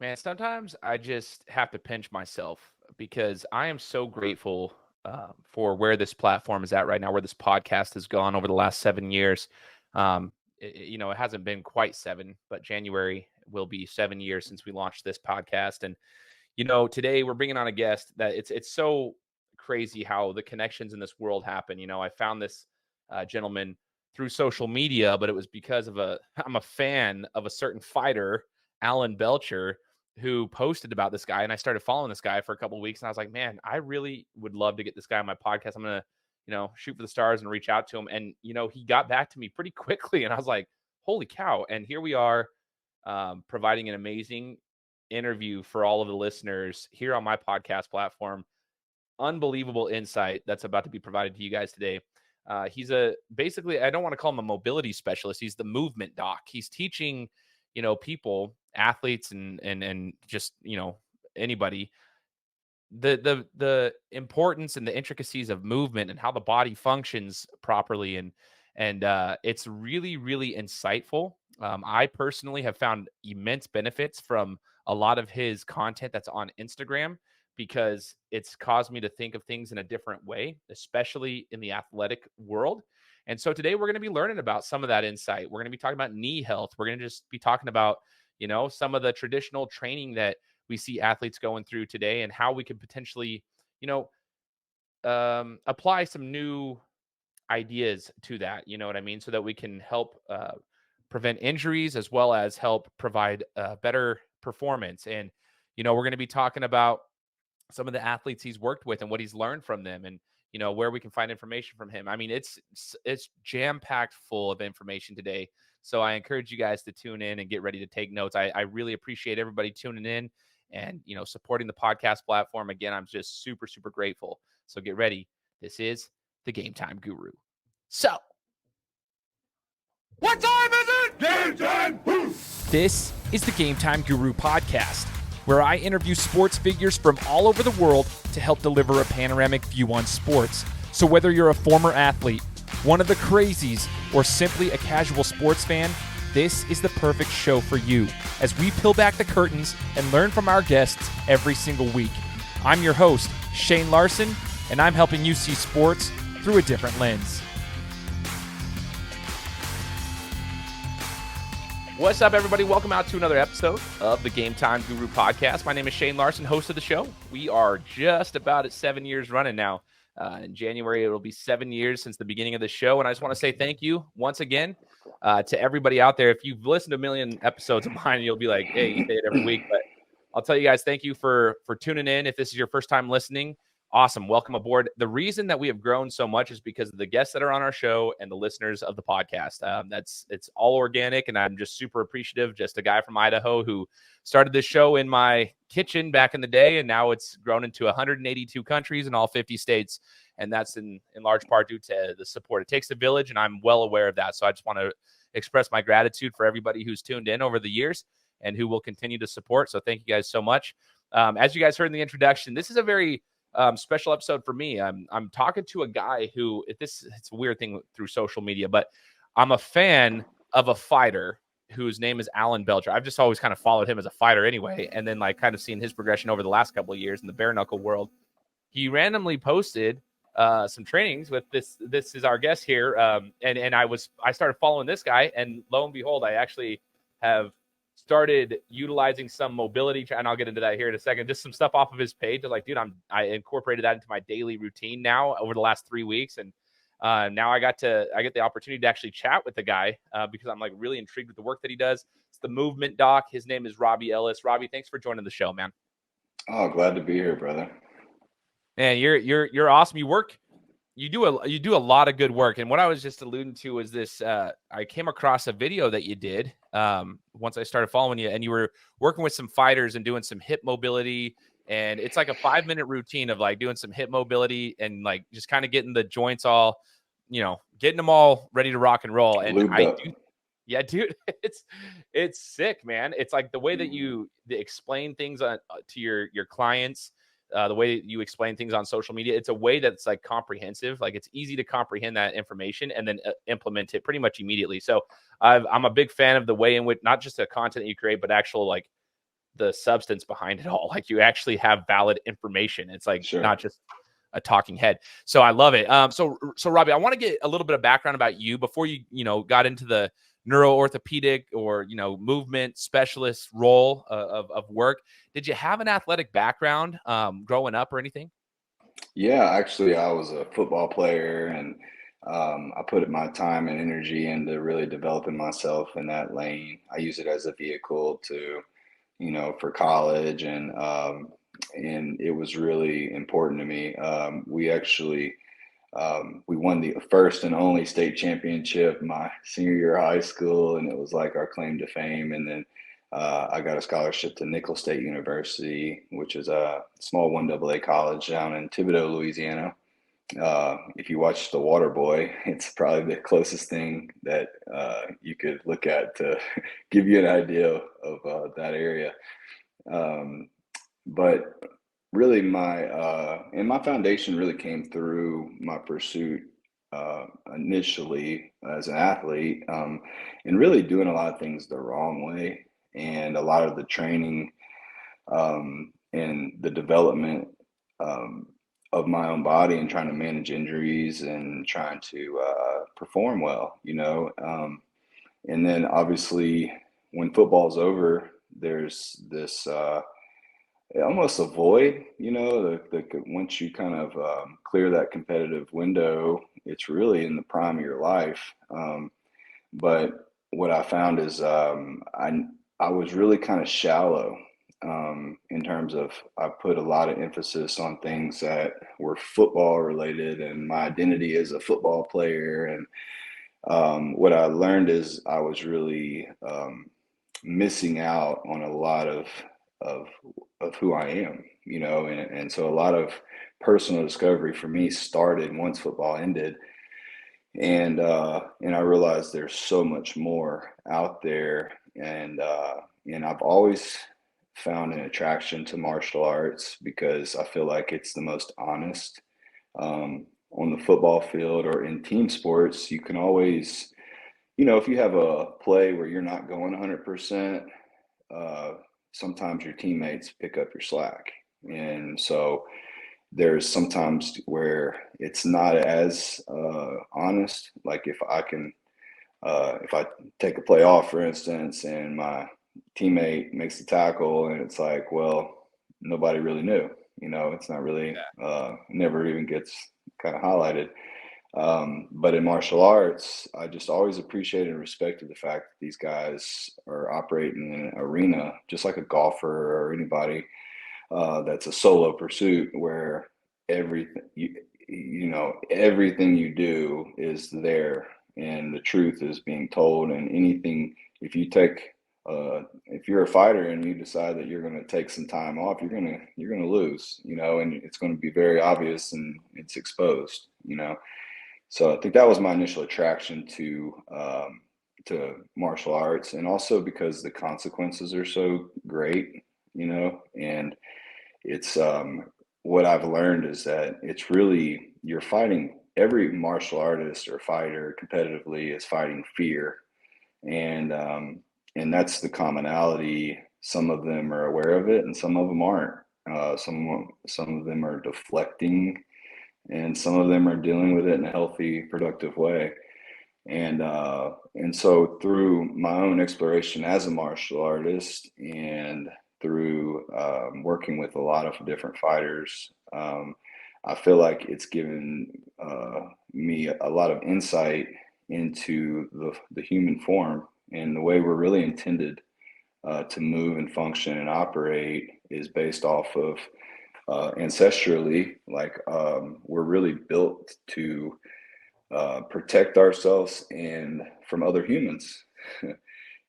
Man, sometimes I just have to pinch myself because I am so grateful for where this platform is at right now, where this podcast has gone over the last 7 years. It hasn't been quite seven, but January will be 7 years since we launched this podcast. And today we're bringing on a guest that it's so crazy how the connections in this world happen. I found this gentleman through social media, but it was because of I'm a fan of a certain fighter, Alan Belcher, who posted about this guy, and I started following this guy for a couple of weeks, and I was like, man, I really would love to get this guy on my podcast. I'm gonna, shoot for the stars and reach out to him. And he got back to me pretty quickly, and I was like, holy cow! And here we are, providing an amazing interview for all of the listeners here on my podcast platform. Unbelievable insight that's about to be provided to you guys today. He's basically, I don't want to call him a mobility specialist. He's the movement doc. He's teaching, people, athletes, and just, anybody, the importance and the intricacies of movement and how the body functions properly. And it's really, really insightful. I personally have found immense benefits from a lot of his content that's on Instagram because it's caused me to think of things in a different way, especially in the athletic world. And so today we're going to be learning about some of that insight. We're going to be talking about knee health. We're going to just be talking about, some of the traditional training that we see athletes going through today and how we could potentially, apply some new ideas to that. You know what I mean? So that we can help prevent injuries as well as help provide better performance. And, we're going to be talking about some of the athletes he's worked with and what he's learned from them, and where we can find information from him. I mean, it's jam packed full of information today, so I encourage you guys to tune in and get ready to take notes. I really appreciate everybody tuning in and supporting the podcast platform. Again, I'm just super, super grateful. So get ready. This is the Gametime Guru. So what time is it? Game time! This is the Gametime Guru podcast, where I interview sports figures from all over the world to help deliver a panoramic view on sports. So whether you're a former athlete, one of the crazies, or simply a casual sports fan, this is the perfect show for you as we peel back the curtains and learn from our guests every single week. I'm your host, Shane Larson, and I'm helping you see sports through a different lens. What's up, everybody? Welcome out to another episode of the Gametime Guru podcast. My name is Shane Larson, host of the show. We are just about at 7 years running now. In January, it'll be 7 years since the beginning of the show. And I just want to say thank you once again to everybody out there. If you've listened to a million episodes of mine, you'll be like, hey, you say it every week. But I'll tell you guys, thank you for tuning in. If this is your first time listening, awesome. Welcome aboard. The reason that we have grown so much is because of the guests that are on our show and the listeners of the podcast. It's all organic, and I'm just super appreciative. Just a guy from Idaho who started this show in my kitchen back in the day, and now it's grown into 182 countries in all 50 states. And that's in large part due to the support. It takes a village, and I'm well aware of that. So I just want to express my gratitude for everybody who's tuned in over the years and who will continue to support. So thank you guys so much. As you guys heard in the introduction, this is a very special episode for me. I'm talking to a guy who, it's a weird thing through social media, but I'm a fan of a fighter whose name is Alan Belcher. I've just always kind of followed him as a fighter anyway, and then like kind of seen his progression over the last couple of years in the bare knuckle world. He randomly posted some trainings with this is our guest here, and I started following this guy, and lo and behold, I actually have started utilizing some mobility, and I'll get into that here in a second. Just some stuff off of his page. Like, dude, I incorporated that into my daily routine now over the last 3 weeks, and now I get the opportunity to actually chat with the guy because I'm like really intrigued with the work that he does. It's the movement doc. His name is Robby Ellis. Robby, thanks for joining the show, man. Oh, glad to be here, brother. Man, you're awesome. You do a lot of good work. And what I was just alluding to is this, I came across a video that you did once I started following you, and you were working with some fighters and doing some hip mobility. And it's like a 5-minute routine of like doing some hip mobility and like just kind of getting the joints all, getting them all ready to rock and roll. And yeah, dude, it's sick, man. It's like the way that you explain things to your clients. The way you explain things on social media, it's a way that's like comprehensive. Like it's easy to comprehend that information and then implement it pretty much immediately. So I'm a big fan of the way in which not just the content that you create, but actual like the substance behind it all. Like you actually have valid information. It's like Sure. not just a talking head. So I love it. So Robby, I want to get a little bit of background about you before you got into the neuro orthopedic or movement specialist role of work. Did you have an athletic background growing up or anything? Yeah, actually, I was a football player, and I put my time and energy into really developing myself in that lane. I use it as a vehicle to, for college, and it was really important to me. We actually we won the first and only state championship my senior year of high school, and it was like our claim to fame. And then I got a scholarship to Nicholls State University, which is a small 1AA college down in Thibodaux, Louisiana. If you watch The Water Boy, it's probably the closest thing that you could look at to give you an idea of that area. But really, my foundation really came through my pursuit initially as an athlete, and really doing a lot of things the wrong way, and a lot of the training and the development of my own body, and trying to manage injuries and trying to perform well, and then obviously when football's over, there's this almost a void, once you kind of clear that competitive window, it's really in the prime of your life. But what I found is I was really kind of shallow in terms of I put a lot of emphasis on things that were football related and my identity as a football player. And what I learned is I was really missing out on a lot of who I am, and so a lot of personal discovery for me started once football ended, and I realized there's so much more out there, and I've always found an attraction to martial arts because I feel like it's the most honest. On the football field or in team sports, you can always, if you have a play where you're not going 100%, sometimes your teammates pick up your slack. And so there's sometimes where it's not as honest. Like if I take a play off, for instance, and my teammate makes the tackle, and it's like, well, nobody really knew, it's not really, never even gets kind of highlighted. But in martial arts, I just always appreciated and respected the fact that these guys are operating in an arena, just like a golfer or anybody that's a solo pursuit, where everything everything you do is there, and the truth is being told. And anything, if you're a fighter and you decide that you're going to take some time off, you're going to lose, and it's going to be very obvious and it's exposed, So I think that was my initial attraction to martial arts, and also because the consequences are so great, and it's what I've learned is that it's really, you're fighting, every martial artist or fighter competitively is fighting fear, and that's the commonality. Some of them are aware of it and some of them aren't. Some of them are deflecting, and some of them are dealing with it in a healthy, productive way. And so through my own exploration as a martial artist, and through working with a lot of different fighters, I feel like it's given me a lot of insight into the human form, and the way we're really intended to move and function and operate is based off of ancestrally, like we're really built to protect ourselves and from other humans,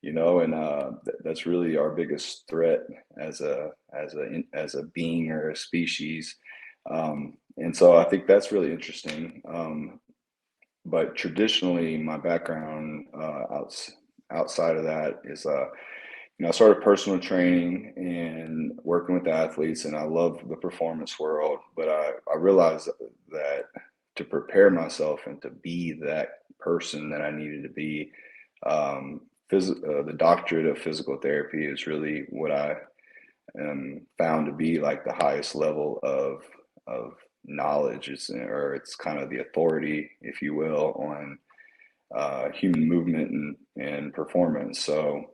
and that's really our biggest threat as a being or a species. And so I think that's really interesting. But traditionally, my background outside of that is I started personal training and working with athletes, and I love the performance world. But I realized that to prepare myself and to be that person that I needed to be, the doctorate of physical therapy is really what I found to be like the highest level of knowledge, or it's kind of the authority, if you will, on human movement and performance. So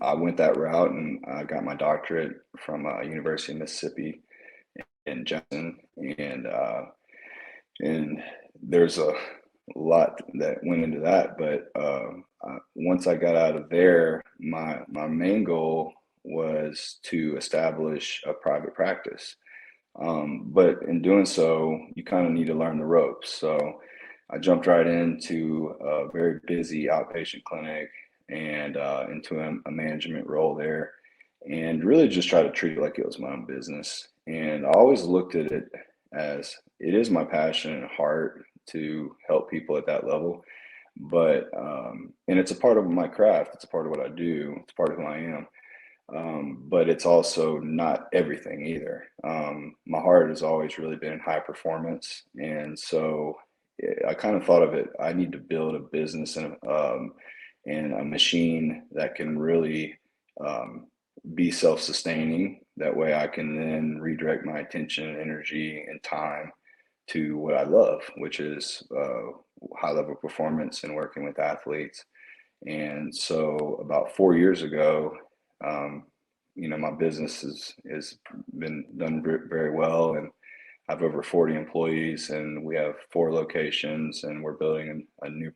I went that route, and I got my doctorate from University of Mississippi in Jackson, and there's a lot that went into that. But once I got out of there, my main goal was to establish a private practice. But in doing so, you kind of need to learn the ropes. So I jumped right into a very busy outpatient clinic and into a management role there, and really just try to treat it like it was my own business. And I always looked at it as it is my passion and heart to help people at that level. But and it's a part of my craft. It's a part of what I do. It's part of who I am. But it's also not everything either. My heart has always really been in high performance, and so I kind of thought of it. I need to build a business and a machine that can really be self-sustaining. That way, I can then redirect my attention, energy, and time to what I love, which is high-level performance and working with athletes. And so, about 4 years ago, my business has been done very well, and I have over 40 employees, and we have 4 locations, and we're building a new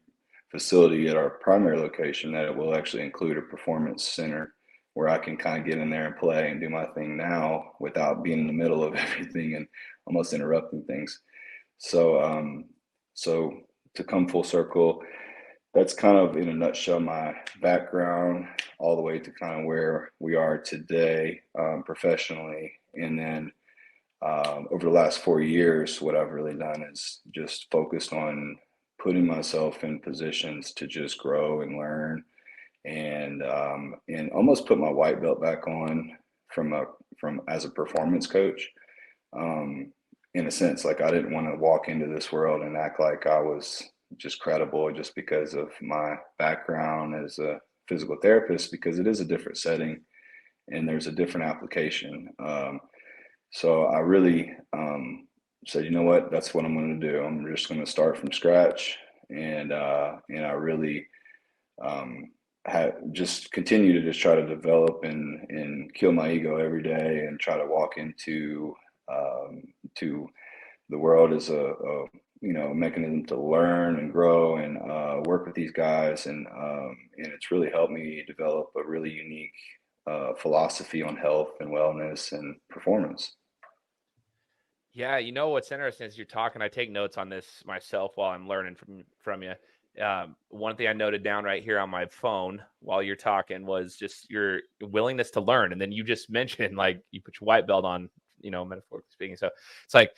facility at our primary location that it will actually include a performance center where I can kind of get in there and play and do my thing now without being in the middle of everything and almost interrupting things. So, so to come full circle, that's kind of in a nutshell my background, all the way to kind of where we are today professionally. And then over the last 4 years, what I've really done is just focused on putting myself in positions to just grow and learn, and almost put my white belt back on from as a performance coach. In a sense, like I didn't want to walk into this world and act like I was just credible just because of my background as a physical therapist, because it is a different setting and there's a different application. So I really said, you know what, that's what I'm going to do. I'm just going to start from scratch, and I really just continue to just try to develop and kill my ego every day, and try to walk into to the world as a mechanism to learn and grow and work with these guys, and it's really helped me develop a really unique philosophy on health and wellness and performance. Yeah, you know what's interesting is you're talking. I take notes on this myself while I'm learning from you. One thing I noted down right here on my phone while you're talking was just your willingness to learn, and then you just mentioned like you put your white belt on, metaphorically speaking. So it's like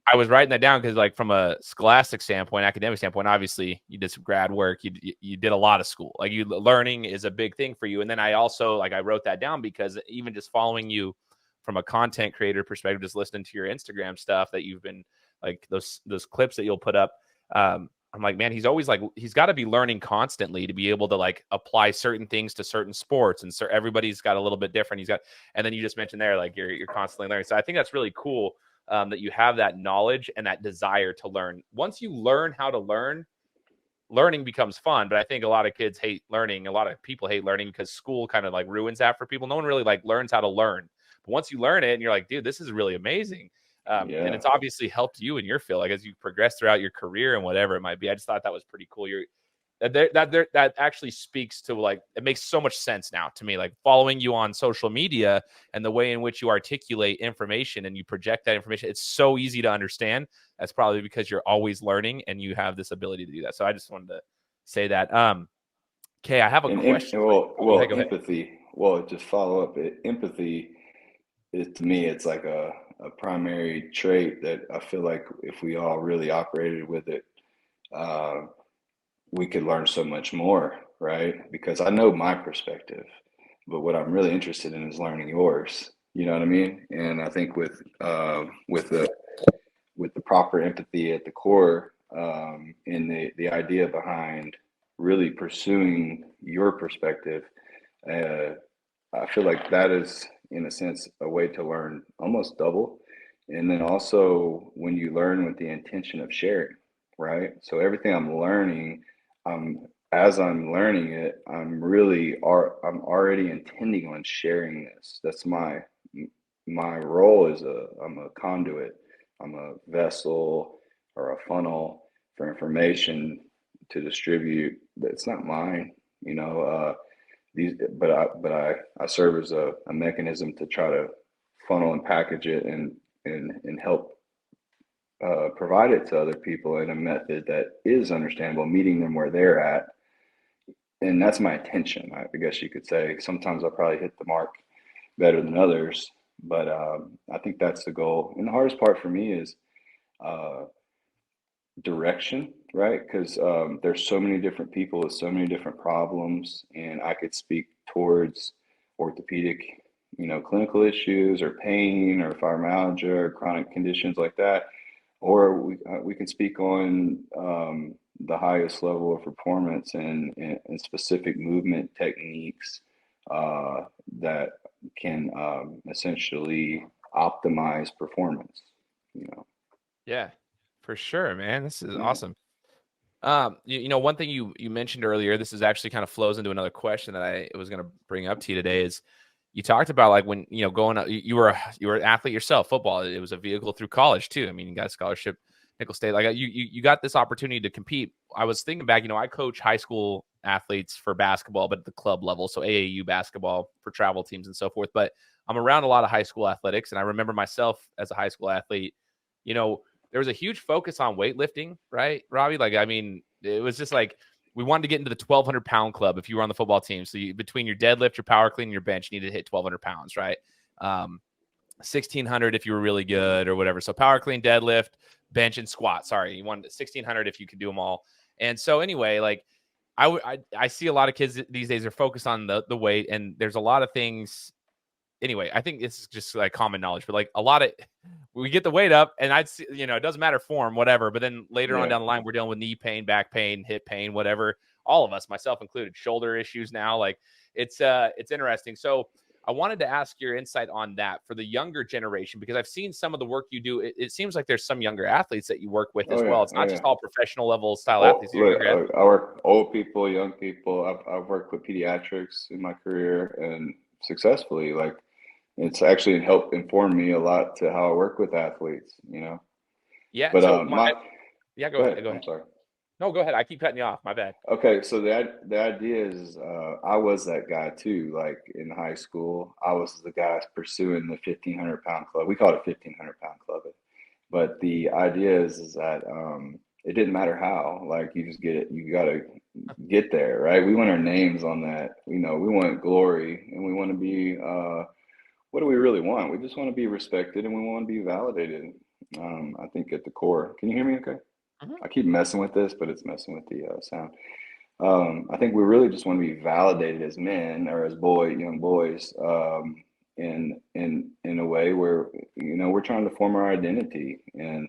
I was writing that down because, like, from a scholastic standpoint, academic standpoint, obviously you did some grad work, you did a lot of school. Like, learning is a big thing for you. And then I also I wrote that down because even just following you from a content creator perspective, just listening to your Instagram stuff that you've been like those clips that you'll put up. I'm like, man, he's always like, he's got to be learning constantly to be able to like apply certain things to certain sports. And so everybody's got a little bit different. And then you just mentioned there, like you're constantly learning. So I think that's really cool that you have that knowledge and that desire to learn. Once you learn how to learn, learning becomes fun. But I think a lot of kids hate learning. A lot of people hate learning because school kind of like ruins that for people. No one really like learns how to learn. But once you learn it and you're like, dude, this is really amazing. And it's obviously helped you in your field, like as you progress throughout your career and whatever it might be. I just thought that was pretty cool. That actually speaks to, like, it makes so much sense now to me, like following you on social media and the way in which you articulate information and you project that information. It's so easy to understand. That's probably because you're always learning and you have this ability to do that. So I just wanted to say that. Okay, I have a question. Well, empathy. Well, just follow up. Empathy is, to me, it's like a primary trait that I feel like if we all really operated with it, we could learn so much more, right? Because I know my perspective, but what I'm really interested in is learning yours. You know what I mean? And I think with the proper empathy at the core, and the idea behind really pursuing your perspective, I feel like that is in a sense, a way to learn almost double. And then also when you learn with the intention of sharing, right? So everything I'm learning, as I'm learning it, I'm already intending on sharing this. That's my role is I'm a conduit, I'm a vessel or a funnel for information to distribute. That's not mine, you know. I serve as a mechanism to try to funnel and package it and help provide it to other people in a method that is understandable, meeting them where they're at. And that's my intention, I guess you could say. Sometimes I'll probably hit the mark better than others, but I think that's the goal. And the hardest part for me is uh, direction, right? Because there's so many different people with so many different problems, and I could speak towards orthopedic, clinical issues or pain or fibromyalgia or chronic conditions like that, or we can speak on the highest level of performance and specific movement techniques that can essentially optimize performance. You know, Yeah, for sure, man. This is yeah. awesome. One thing you mentioned earlier, this is actually kind of flows into another question that I was going to bring up to you today is you talked about like when, going out, you were an athlete yourself, football. It was a vehicle through college too. I mean, you got a scholarship, Nicholls State, like you got this opportunity to compete. I was thinking back, I coach high school athletes for basketball, but at the club level. So AAU basketball for travel teams and so forth. But I'm around a lot of high school athletics. And I remember myself as a high school athlete, there was a huge focus on weightlifting, right, Robby? Like, I mean, it was just like we wanted to get into the 1,200-pound club if you were on the football team. So between your deadlift, your power clean, and your bench, you needed to hit 1,200 pounds, right? 1,600 if you were really good or whatever. So power clean, deadlift, bench, and squat. Sorry, you wanted 1,600 if you could do them all. And so anyway, like I see a lot of kids these days are focused on the weight, and there's a lot of things. Anyway, I think it's just like common knowledge, but like a lot of we get the weight up and I'd see, it doesn't matter form, whatever. But then later on Yeah. down the line, we're dealing with knee pain, back pain, hip pain, whatever. All of us, myself included, shoulder issues now. Like it's interesting. So I wanted to ask your insight on that for the younger generation, because I've seen some of the work you do. It seems like there's some younger athletes that you work with Oh as yeah. well. It's Oh not yeah. just all professional level style Oh, athletes. You're look, younger athletes. I work old people, young people. I've worked with pediatrics in my career and successfully. Like it's actually helped inform me a lot to how I work with athletes. Yeah. But So go go ahead. ahead. Go I'm ahead. sorry. No, go ahead. I keep cutting you off. My bad. Okay, so the idea is I was that guy too. Like in high school, I was the guy pursuing the 1,500-pound club. We called it 1,500-pound club. But the idea is that it didn't matter how. Like you just get it. You got to get there, right? We want our names on that. We want glory, and we want to be. What do we really want? We just want to be respected, and we want to be validated. I think at the core. Can you hear me? Okay. Mhm. I keep messing with this, but it's messing with the sound. I think we really just want to be validated as men or as young boys, in a way where we're trying to form our identity, and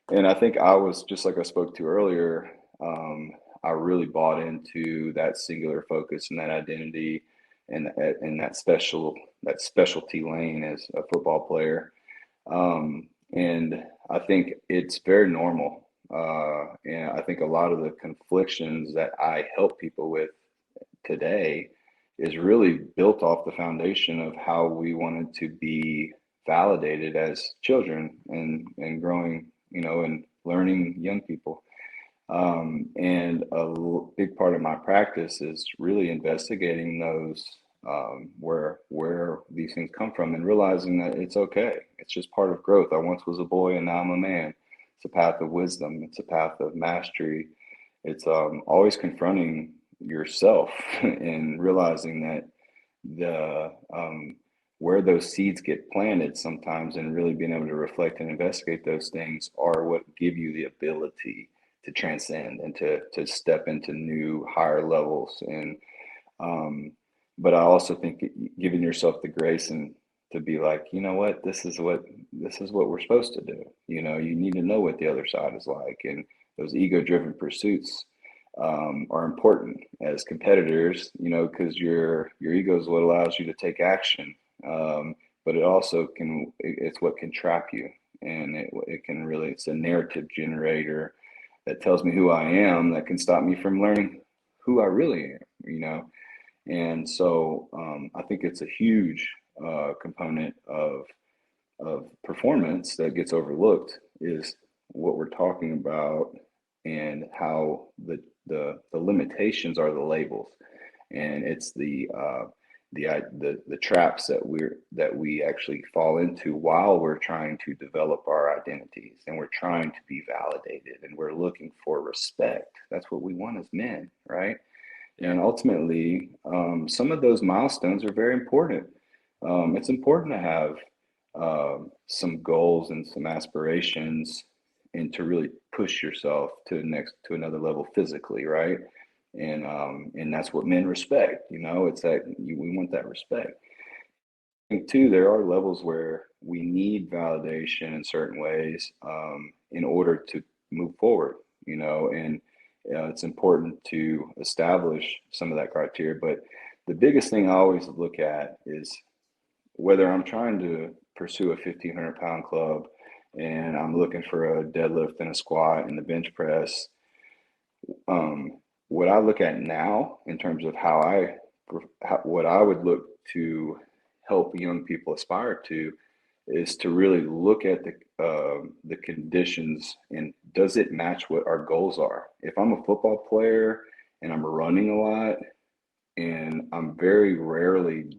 I think I was just like I spoke to earlier. I really bought into that singular focus and that identity, and that specialty lane as a football player. And I think it's very normal. And I think a lot of the conflictions that I help people with today is really built off the foundation of how we wanted to be validated as children and growing, and learning young people. And big part of my practice is really investigating those where these things come from and realizing that it's okay. It's just part of growth. I once was a boy and now I'm a man. It's a path of wisdom. It's a path of mastery. It's always confronting yourself and realizing that the where those seeds get planted sometimes, and really being able to reflect and investigate those things are what give you the ability to transcend and to step into new higher levels. And but I also think giving yourself the grace and to be like, you know what, this is what we're supposed to do. You need to know what the other side is like, and those ego-driven pursuits are important as competitors, because your ego is what allows you to take action but it also it's what can trap you. And it can really, it's a narrative generator that tells me who I am, that can stop me from learning who I really am, And so I think it's a huge component of performance that gets overlooked is what we're talking about and how the limitations are the labels, and it's the traps that we actually fall into while we're trying to develop our identities, and we're trying to be validated, and we're looking for respect. That's what we want as men, right? And ultimately, some of those milestones are very important. It's important to have some goals and some aspirations, and to really push yourself to another level physically, right? And that's what men respect. It's that we want that respect. I think too, there are levels where we need validation in certain ways in order to move forward. And it's important to establish some of that criteria. But the biggest thing I always look at is whether I'm trying to pursue a 1,500-pound club and I'm looking for a deadlift and a squat and the bench press. What I look at now in terms of what I would look to help young people aspire to is to really look at the conditions, and does it match what our goals are? If I'm a football player and I'm running a lot and I'm very rarely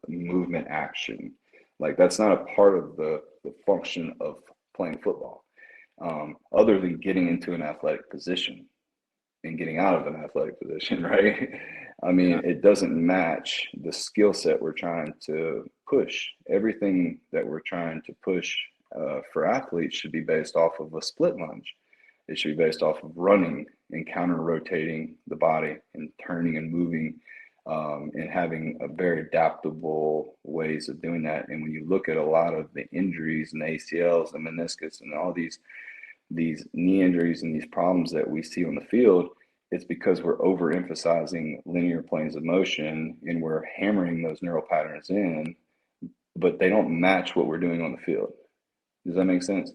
movement action, like that's not a part of the function of playing football, other than getting into an athletic position and getting out of an athletic position, right? I mean, it doesn't match the skill set we're trying to push. Everything that we're trying to push for athletes should be based off of a split lunge. It should be based off of running and counter rotating the body and turning and moving, and having a very adaptable ways of doing that. And when you look at a lot of the injuries and the ACLs, the meniscus, and all these knee injuries and these problems that we see on the field, it's because we're overemphasizing linear planes of motion and we're hammering those neural patterns in, but they don't match what we're doing on the field. Does that make sense?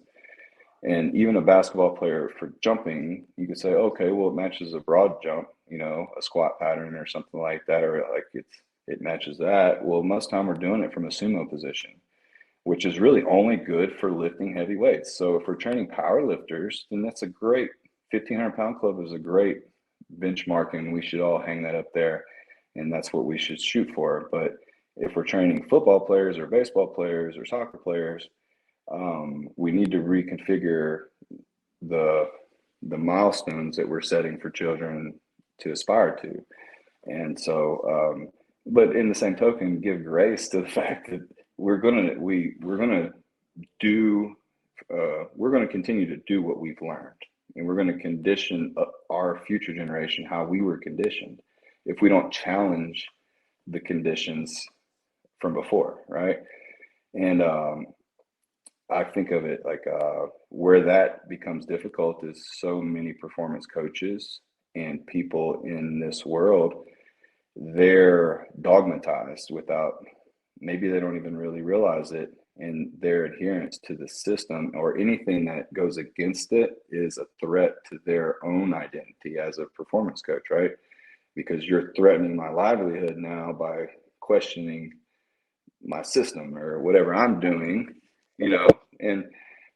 And even a basketball player for jumping, you could say, okay, well, it matches a broad jump, a squat pattern or something like that, or like it matches that. Well, most time we're doing it from a sumo position, which is really only good for lifting heavy weights. So if we're training power lifters, then that's a great 1,500-pound club is a great benchmark, and we should all hang that up there, and that's what we should shoot for. But if we're training football players or baseball players or soccer players, we need to reconfigure the milestones that we're setting for children to aspire to. And so, but in the same token, give grace to the fact that we're going to continue to do what we've learned, and we're going to condition our future generation how we were conditioned if we don't challenge the conditions from before, right? And I think of it like where that becomes difficult is so many performance coaches and people in this world, they're dogmatized without, maybe they don't even really realize it, and their adherence to the system or anything that goes against it is a threat to their own identity as a performance coach, right? Because you're threatening my livelihood now by questioning my system or whatever I'm doing, and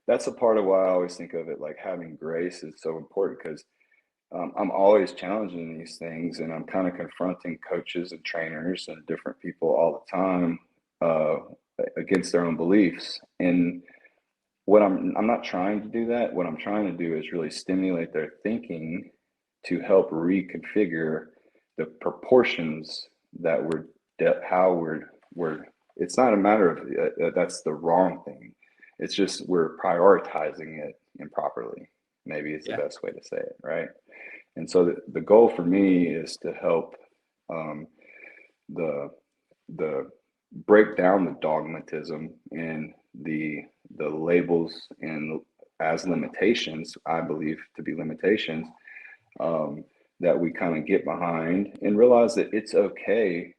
that's a part of why I always think of it like having grace is so important, because I'm always challenging these things, and I'm kind of confronting coaches and trainers and different people all the time against their own beliefs. And what I'm not trying to do that. What I'm trying to do is really stimulate their thinking to help reconfigure the proportions that we're it's not a matter of that's the wrong thing. It's just we're prioritizing it improperly, maybe is the best way to say it, right? And so the goal for me is to help the break down the dogmatism and the labels and as limitations, I believe to be limitations, that we kind of get behind and realize that it's okay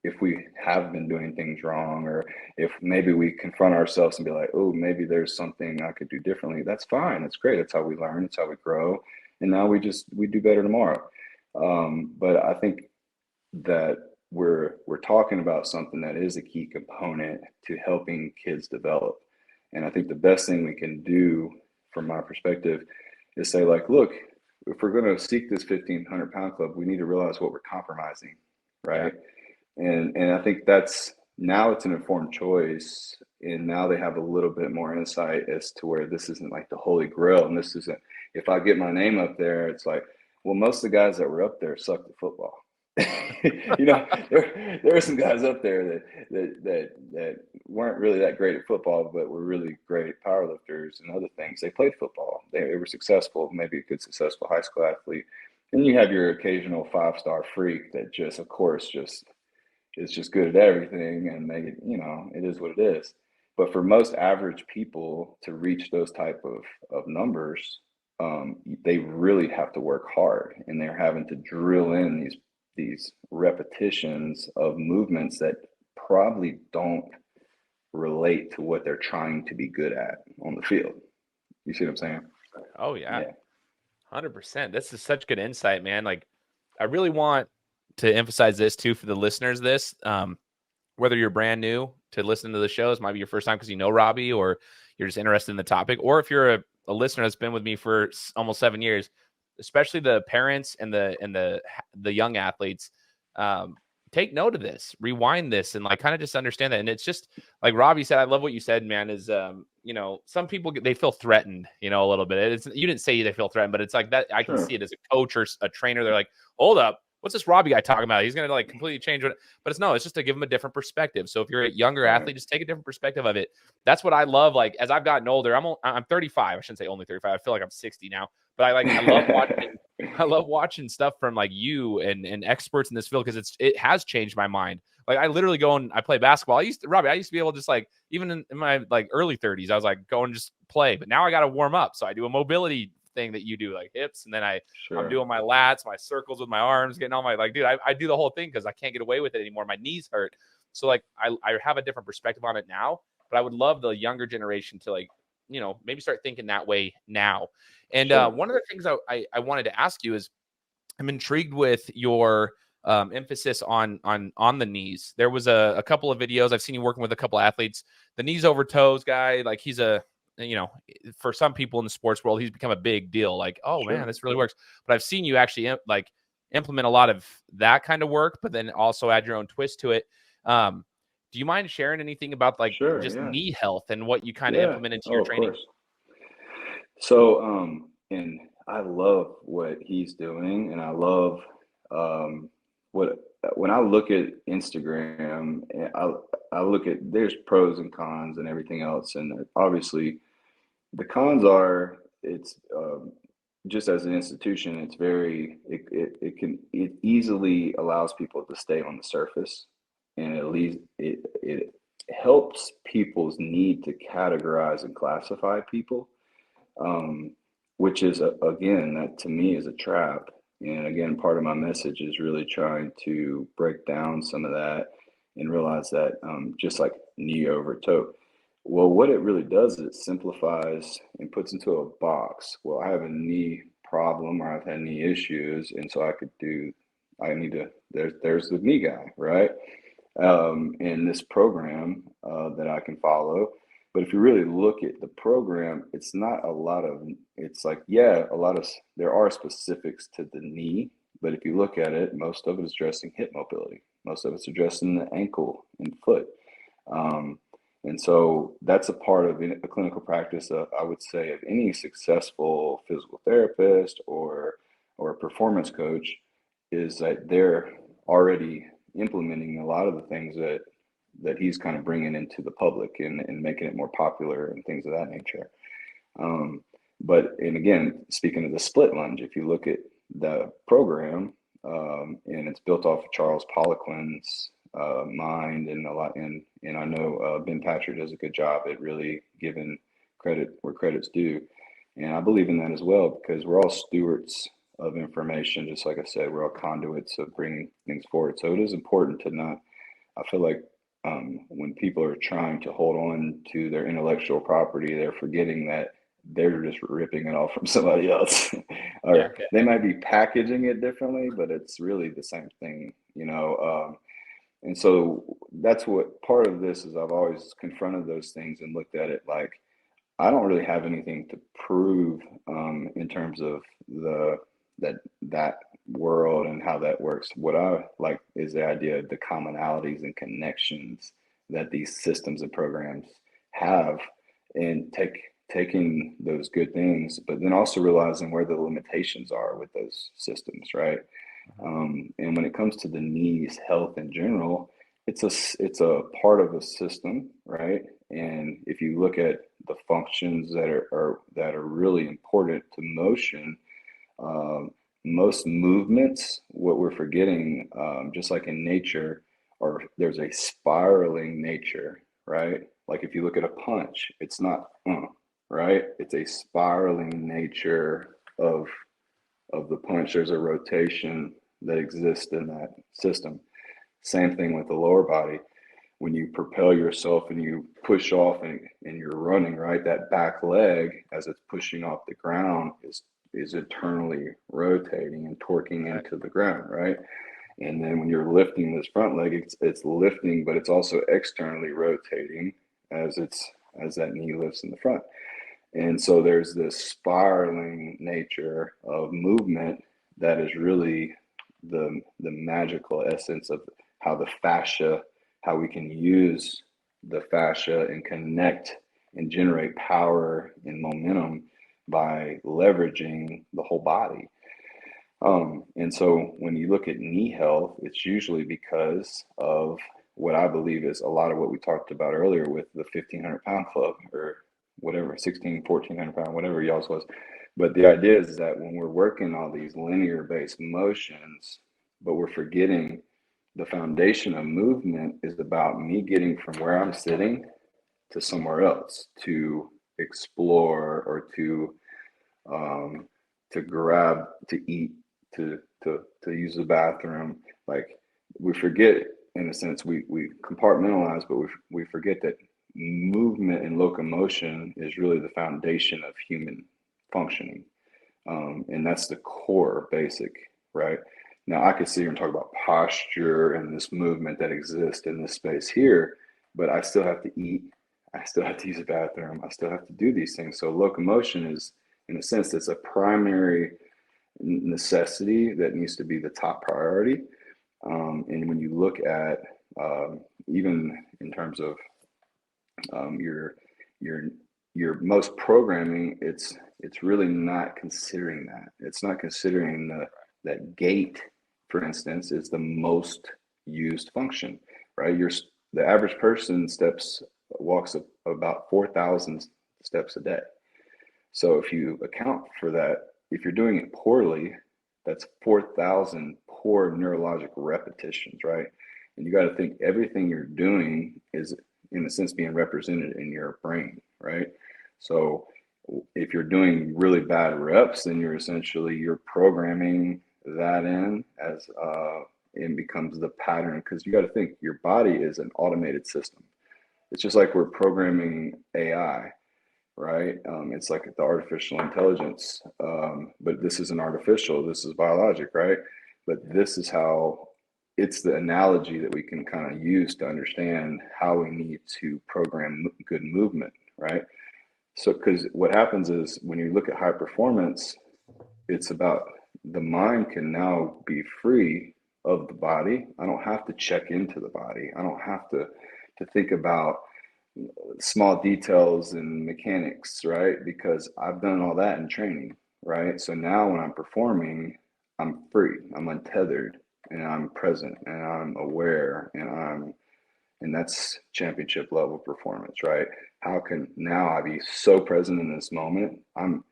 if we have been doing things wrong, or if maybe we confront ourselves and be like, oh, maybe there's something I could do differently. That's fine. That's great. That's how we learn. It's how we grow. And now we do better tomorrow. But I think that we're talking about something that is a key component to helping kids develop. And I think the best thing we can do from my perspective is say, like, look, if we're going to seek this 1,500-pound club, we need to realize what we're compromising, right? Yeah. And I think that's, now it's an informed choice, and now they have a little bit more insight as to where this isn't like the holy grail, and this isn't, if I get my name up there, it's like, well, most of the guys that were up there sucked at football. You know, there are some guys up there that weren't really that great at football, but were really great powerlifters and other things. They played football. They were successful, maybe a good, successful high school athlete. And you have your occasional 5-star freak that just, of course, is just good at everything, and they, you know, it is what it is. But for most average people to reach those type of numbers, they really have to work hard, and they're having to drill in these repetitions of movements that probably don't relate to what they're trying to be good at on the field. You see what I'm saying? Oh yeah. 100%. This is such good insight, man. Like, I really want to emphasize this too for the listeners. This, whether you're brand new to listen to the shows, might be your first time because you know Robby, or you're just interested in the topic, or if you're a listener that's been with me for almost 7 years, especially the parents and the young athletes, take note of this, rewind this, and like kind of just understand that. And it's just like Robby said, I love what you said, man, is, you know, some people, they feel threatened, you know, a little bit. You didn't say they feel threatened, but it's like that. I can see it as a coach or a trainer. They're like, hold up, what's this Robby guy talking about? He's going to like completely change it. But it's just to give them a different perspective. So if you're a younger athlete, just take a different perspective of it. That's what I love. Like, as I've gotten older, I'm 35. I shouldn't say only 35. I feel like I'm 60 now. But I love watching stuff from like you and experts in this field, because it has changed my mind. Like, I literally go and I play basketball. I used to be able to just like, even in my like early 30s, I was like, go and just play. But now I got to warm up. So I do a mobility thing that you do, like hips, and then I'm doing my lats, my circles with my arms, getting all my, like, dude, I do the whole thing because I can't get away with it anymore. My knees hurt. So like I have a different perspective on it now, but I would love the younger generation to, like, you know, maybe start thinking that way now. And one of the things I wanted to ask you is, I'm intrigued with your emphasis on the knees. There was a couple of videos I've seen you working with a couple athletes. The knees over toes guy, like, he's a, you know, for some people in the sports world, he's become a big deal. Like, oh man, this really works. But I've seen you actually like implement a lot of that kind of work, but then also add your own twist to it. Do you mind sharing anything about like knee health and what you kind of implement into your training? Course. So, and I love what he's doing, and I love when I look at Instagram, I look at, there's pros and cons and everything else, and obviously the cons are, it's just as an institution, it's very, it easily allows people to stay on the surface, and at least it helps people's need to categorize and classify people, which is, again, that to me is a trap. And again, part of my message is really trying to break down some of that and realize that just like knee over toe, well, what it really does is it simplifies and puts into a box. Well, I have a knee problem, or I've had knee issues, and so there's the knee guy, right? In this program that I can follow. But if you really look at the program, it's not a lot of, it's like, there are specifics to the knee, but if you look at it, most of it is addressing hip mobility. Most of it's addressing the ankle and foot. And so that's a part of a clinical practice, I would say, of any successful physical therapist or a performance coach, is that they're already implementing a lot of the things that he's kind of bringing into the public and making it more popular and things of that nature. And again, speaking of the split lunge, if you look at the program, and it's built off of Charles Poliquin's mind and a lot, and I know Ben Patrick does a good job at really giving credit where credit's due. And I believe in that as well, because we're all stewards of information. Just like I said, we're all conduits of bringing things forward. So it is important to not, I feel like when people are trying to hold on to their intellectual property, they're forgetting that they're just ripping it off from somebody else. Or they might be packaging it differently, but it's really the same thing, you know. And so that's what part of this is. I've always confronted those things and looked at it like, I don't really have anything to prove in terms of that world and how that works. What I like is the idea of the commonalities and connections that these systems and programs have, and taking those good things, but then also realizing where the limitations are with those systems, right? And when it comes to the knees health in general, it's a part of a system, right? And if you look at the functions that are really important to motion, most movements, what we're forgetting, just like in nature, or there's a spiraling nature, right? Like if you look at a punch, it's not, right? It's a spiraling nature of the punch. There's a rotation that exists in that system. Same thing with the lower body. When you propel yourself and you push off and you're running, right? That back leg, as it's pushing off the ground, is internally rotating and torquing into the ground, right? And then when you're lifting this front leg, it's lifting, but it's also externally rotating as that knee lifts in the front. And so there's this spiraling nature of movement that is really the magical essence of how the fascia, how we can use the fascia and connect and generate power and momentum by leveraging the whole body. And so when you look at knee health, it's usually because of what I believe is a lot of what we talked about earlier with the 1,500-pound club, or whatever, 1,400 pound, whatever y'all's was. But the idea is that when we're working all these linear based motions, but we're forgetting the foundation of movement is about me getting from where I'm sitting to somewhere else, to explore, or to grab, to eat, to use the bathroom. Like we forget, in a sense, we compartmentalize, but we forget that movement and locomotion is really the foundation of human functioning. And that's the core basic, right? Now I could sit here and talk about posture and this movement that exists in this space here, but I still have to eat. I still have to use the bathroom. I still have to do these things. So locomotion is, in a sense, it's a primary necessity that needs to be the top priority. And when you look at even in terms of your most programming, it's really not considering that. It's not considering that gait, for instance, is the most used function, right? The average person walks about 4,000 steps a day. So if you account for that, if you're doing it poorly, that's 4,000 poor neurologic repetitions, right? And you got to think everything you're doing is, in a sense, being represented in your brain, right? So if you're doing really bad reps, then you're programming that in as it becomes the pattern, because you got to think your body is an automated system. It's just like we're programming AI, right? It's like the artificial intelligence, but this isn't artificial, this is biologic, right? But this is how, it's the analogy that we can kind of use to understand how we need to program good movement, right? So, because what happens is when you look at high performance, it's about the mind can now be free of the body. I don't have to check into the body. I don't have to think about small details and mechanics, right? Because I've done all that in training, right? So now when I'm performing, I'm free, I'm untethered, and I'm present, and I'm aware, and that's championship level performance, right? How can now I be so present in this moment? And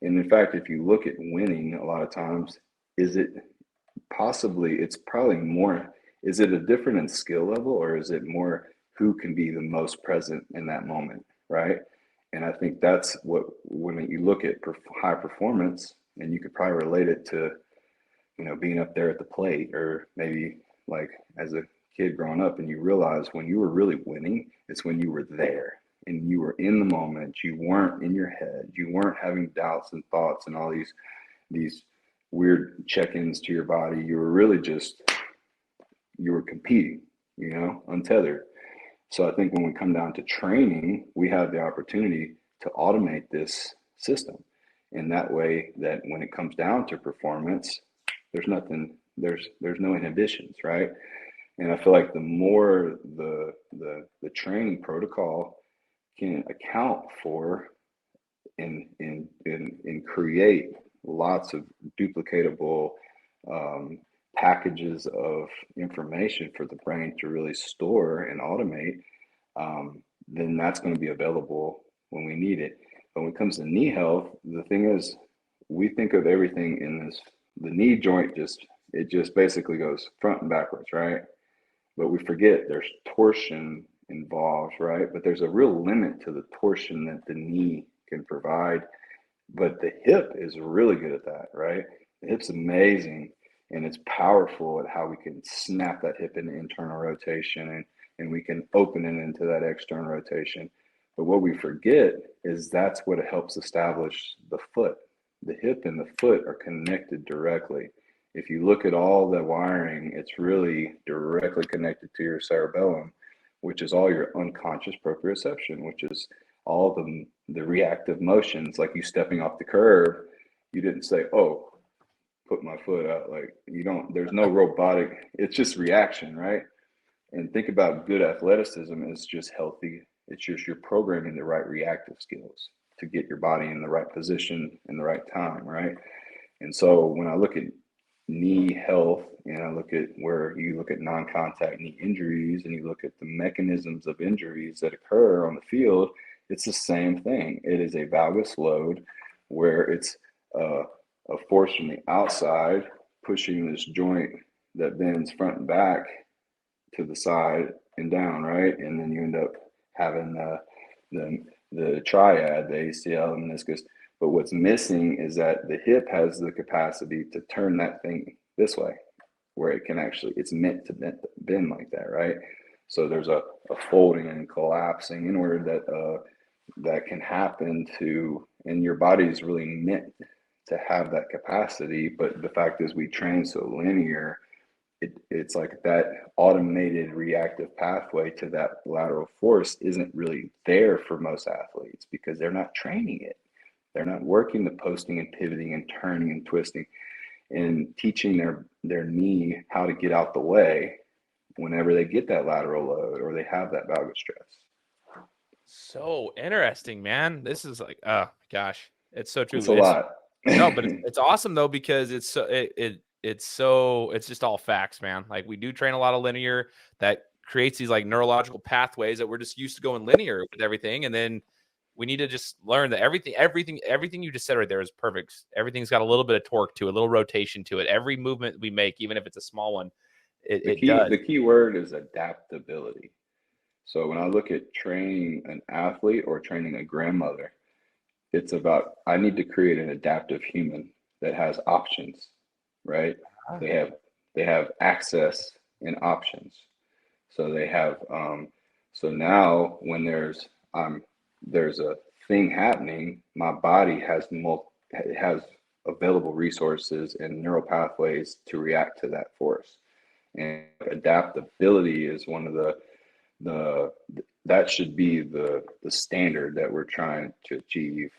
in fact, if you look at winning, a lot of times, it's probably more, is it a different in skill level, or is it more who can be the most present in that moment, right? And I think that's what, when you look at high performance, And you could probably relate it to, being up there at the plate, or maybe like as a kid growing up, and you realize when you were really winning, it's when you were there and you were in the moment. You weren't in your head. You weren't having doubts and thoughts and all these weird check-ins to your body. You were really just, you were competing, untethered. So I think when we come down to training, we have the opportunity to automate this system in that way, that when it comes down to performance, there's no inhibitions, right? And I feel like the more the training protocol can account for and create lots of duplicatable packages of information for the brain to really store and automate, then that's going to be available when we need it. But when it comes to knee health, the thing is, we think of everything in this, the knee joint just basically goes front and backwards, right? But we forget there's torsion involved, right? But there's a real limit to the torsion that the knee can provide. But the hip is really good at that, right? The hip's amazing, and it's powerful at how we can snap that hip into internal rotation, and we can open it into that external rotation. But what we forget is that's what helps establish the foot. The hip and the foot are connected directly. If you look at all the wiring, it's really directly connected to your cerebellum, which is all your unconscious proprioception, which is all the reactive motions, like you stepping off the curb. You didn't say, oh, put my foot out. Like, you don't, there's no robotic, it's just reaction, right? And think about good athleticism as just healthy. It's just you're programming the right reactive skills to get your body in the right position in the right time, right? And so when I look at knee health, and I look at where you look at non-contact knee injuries, and you look at the mechanisms of injuries that occur on the field, it's the same thing. It is a valgus load, where it's a force from the outside pushing this joint that bends front and back to the side and down, right? And then you end up having the triad, the ACL and meniscus. But what's missing is that the hip has the capacity to turn that thing this way, where it can actually, it's meant to bend like that, right? So there's a folding and collapsing in order that that can happen to, and your body is really meant to have that capacity. But the fact is, we train so linear, it's like that automated reactive pathway to that lateral force isn't really there for most athletes, because they're not training it. They're not working the posting and pivoting and turning and twisting and teaching their knee how to get out the way whenever they get that lateral load or they have that valgus stress. So interesting, man. This is like, oh gosh, it's so true. It's a lot. No, but it's awesome though, because it's so it's just all facts, man. Like, we do train a lot of linear that creates these like neurological pathways that we're just used to going linear with everything, and then we need to just learn that everything you just said right there is perfect. Everything's got a little bit of torque to it, a little rotation to it. Every movement we make, even if it's a small one, the key word is adaptability. So when I look at training an athlete or training a grandmother, it's about, I need to create an adaptive human that has options, right? They have access and options. So they have, so now when there's a thing happening, my body has available resources and neural pathways to react to that force. And adaptability is one of that should be the standard that we're trying to achieve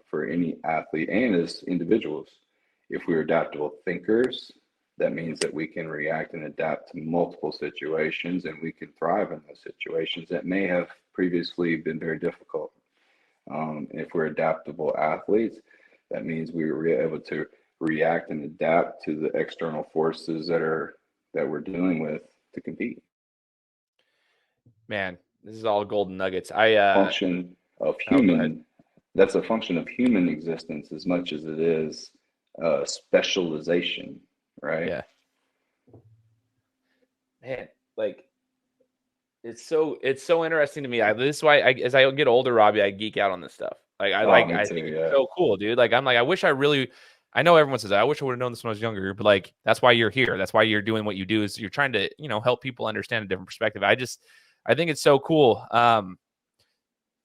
for any athlete and as individuals. If we're adaptable thinkers, that means that we can react and adapt to multiple situations, and we can thrive in those situations that may have previously been very difficult. If we're adaptable athletes, that means we were able to react and adapt to the external forces that we're dealing with to compete. Man, this is all golden nuggets. Function of human. That's a function of human existence as much as it is specialization, right? Yeah. Man, like, it's so interesting to me. This is why as I get older, Robbie, I geek out on this stuff. Like Oh, me I too. think it's Yeah. so cool, dude. Like I'm like, I know everyone says that. I wish I would have known this when I was younger, but like that's why you're here. That's why you're doing what you do, is you're trying to, help people understand a different perspective. I think it's so cool.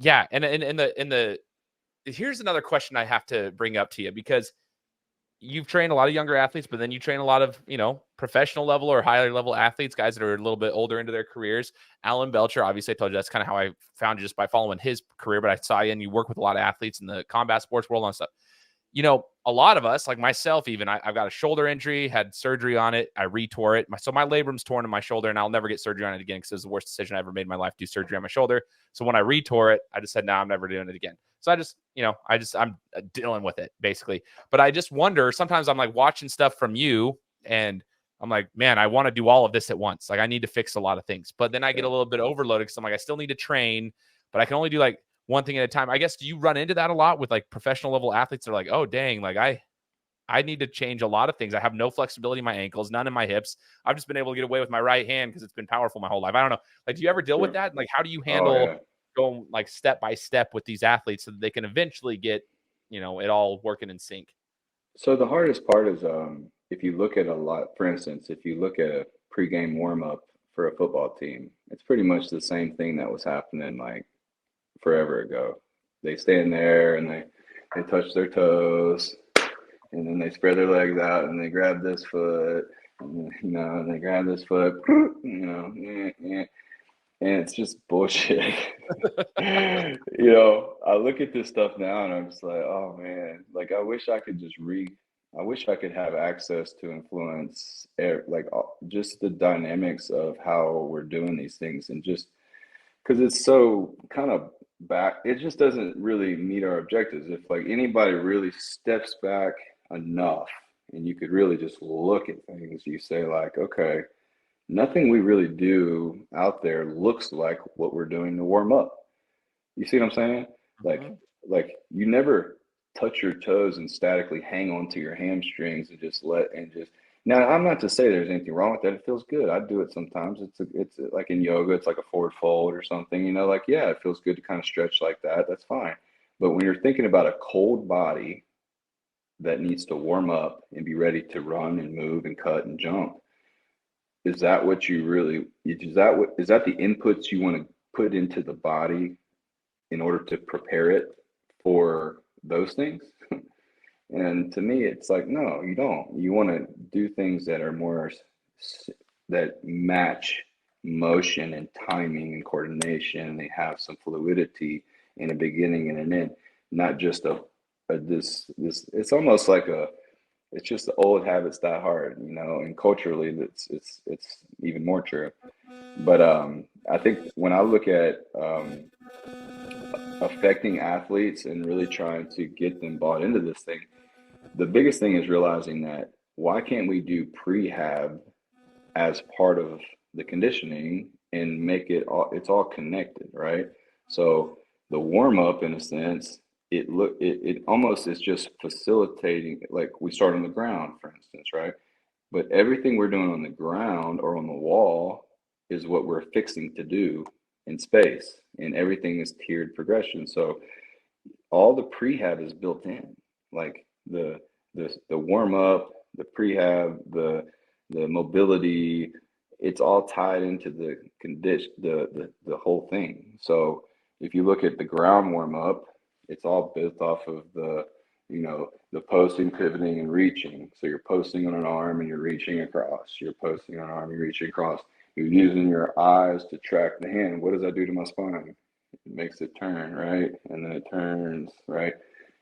Yeah, and in the here's another question I have to bring up to you, because you've trained a lot of younger athletes, but then you train a lot of, professional level or higher level athletes, guys that are a little bit older into their careers. Alan Belcher, obviously, I told you that's kind of how I found you, just by following his career, but I saw you and you work with a lot of athletes in the combat sports world and stuff. A lot of us, like myself, even I've got a shoulder injury, had surgery on it. I retore it. So my labrum's torn in my shoulder, and I'll never get surgery on it again, because it was the worst decision I ever made in my life, do surgery on my shoulder. So when I retore it, I just said, no, I'm never doing it again. So I'm dealing with it, basically. But I just wonder, sometimes I'm like watching stuff from you, and I'm like, man, I want to do all of this at once. Like I need to fix a lot of things. But then I get a little bit overloaded, because I'm like, I still need to train, but I can only do like one thing at a time. I guess, do you run into that a lot with like professional level athletes that are like, oh, dang, like I need to change a lot of things. I have no flexibility in my ankles, none in my hips. I've just been able to get away with my right hand because it's been powerful my whole life. I don't know. Like, do you ever deal with that? Like, how do you Oh, handle yeah. going like step by step with these athletes so that they can eventually get, it all working in sync? So the hardest part is if you look at for instance, if you look at a pregame warm up for a football team, it's pretty much the same thing that was happening like forever ago. They stand there and they touch their toes, and then they spread their legs out and they grab this foot, and they grab this foot, and it's just bullshit. I look at this stuff now and I'm just like, oh man, like I wish I could have access to influence just the dynamics of how we're doing these things, and just because it's so kind of back, it just doesn't really meet our objectives. If like anybody really steps back enough and you could really just look at things, you say like, okay, nothing we really do out there looks like what we're doing to warm up. You see what I'm saying? Like, Mhm. like you never touch your toes and statically hang onto your hamstrings and just. Now, I'm not to say there's anything wrong with that. It feels good. I do it sometimes. Like in yoga, it's like a forward fold or something. Like yeah, it feels good to kind of stretch like that. That's fine. But when you're thinking about a cold body that needs to warm up and be ready to run and move and cut and jump, is that what you really? Is that the inputs you want to put into the body in order to prepare it for those things? And to me, it's like, no, you don't. You want to do things that are that match motion and timing and coordination. They have some fluidity in a beginning and an end, not just this. It's almost like it's just the old habits die hard, and culturally, it's even more true. But I think when I look at affecting athletes and really trying to get them bought into this thing, the biggest thing is realizing that why can't we do prehab as part of the conditioning and make it's all connected, right? So the warm up, in a sense, it almost is just facilitating, like we start on the ground, for instance, right? But everything we're doing on the ground or on the wall is what we're fixing to do in space, and everything is tiered progression. So all the prehab is built in, like the warm up, the prehab, the mobility. It's all tied into the condition, the whole thing. So if you look at the ground warm up, it's all built off of the posting, pivoting, and reaching. So you're posting on an arm and you're reaching across. You're posting on an arm, you're reaching across. You're using your eyes to track the hand. What does that do to my spine? It makes it turn, right? And then it turns, right?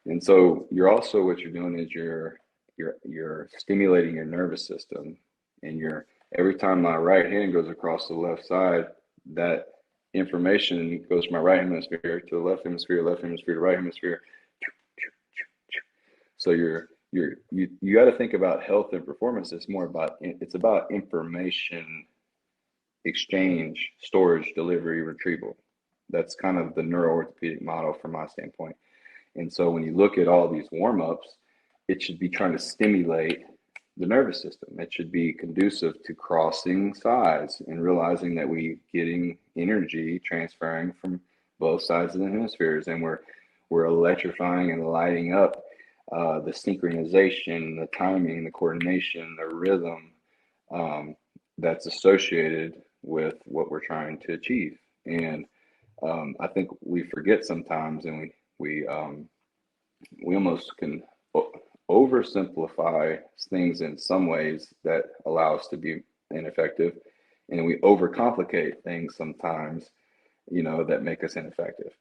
And so what you're doing is you're stimulating your nervous system, and every time my right hand goes across the left side, that information goes from my right hemisphere to the left hemisphere to right hemisphere. So you got to think about health and performance. It's about information exchange, storage, delivery, retrieval. That's kind of the neuro orthopedic model from my standpoint. And so when you look at all these warm ups, it should be trying to stimulate the nervous system. It should be conducive to crossing sides and realizing that we getting energy transferring from both sides of the hemispheres, and we're electrifying and lighting up the synchronization, the timing, the coordination, the rhythm that's associated with what we're trying to achieve. And I think we forget sometimes, and we almost can oversimplify things in some ways that allow us to be ineffective, and we overcomplicate things sometimes, that make us ineffective.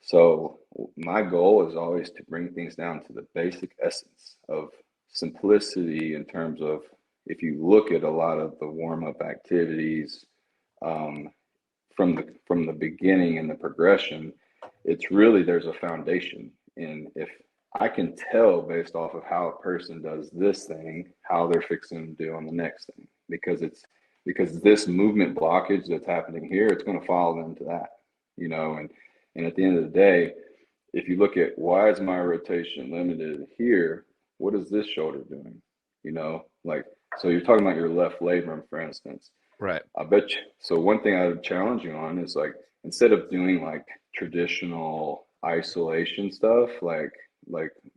So my goal is always to bring things down to the basic essence of simplicity in terms of, if you look at a lot of the warm-up activities from the beginning and the progression, it's really, there's a foundation. And if I can tell based off of how a person does this thing, how they're fixing to do on the next thing, because this movement blockage that's happening here, it's going to follow them to that, and at the end of the day, if you look at why is my rotation limited here, what is this shoulder doing? So you're talking about your left labrum, for instance. Right. I bet you. So one thing I would challenge you on is, like, instead of doing like traditional isolation stuff, like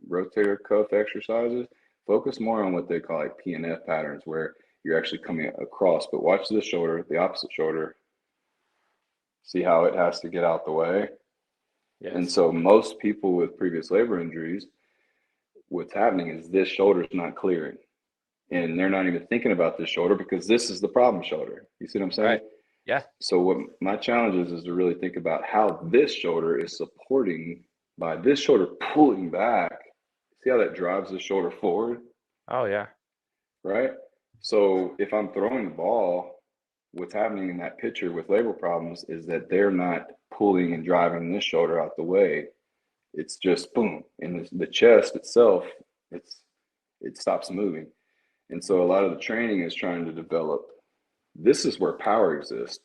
rotator cuff exercises, focus more on what they call like PNF patterns, where you're actually coming across. But watch this shoulder, the opposite shoulder. See how it has to get out the way? Yes. And so most people with previous labor injuries, what's happening is this shoulder's not clearing. And they're not even thinking about this shoulder because this is the problem shoulder. You see what I'm saying? Right. Yeah. So what my challenge is to really think about how this shoulder is supporting by this shoulder pulling back. See how that drives the shoulder forward? Oh, yeah. Right? So if I'm throwing the ball, what's happening in that picture with labor problems is that they're not pulling and driving this shoulder out the way. It's just boom. And the chest itself, it stops moving. And so a lot of the training is trying to develop, this is where power exists.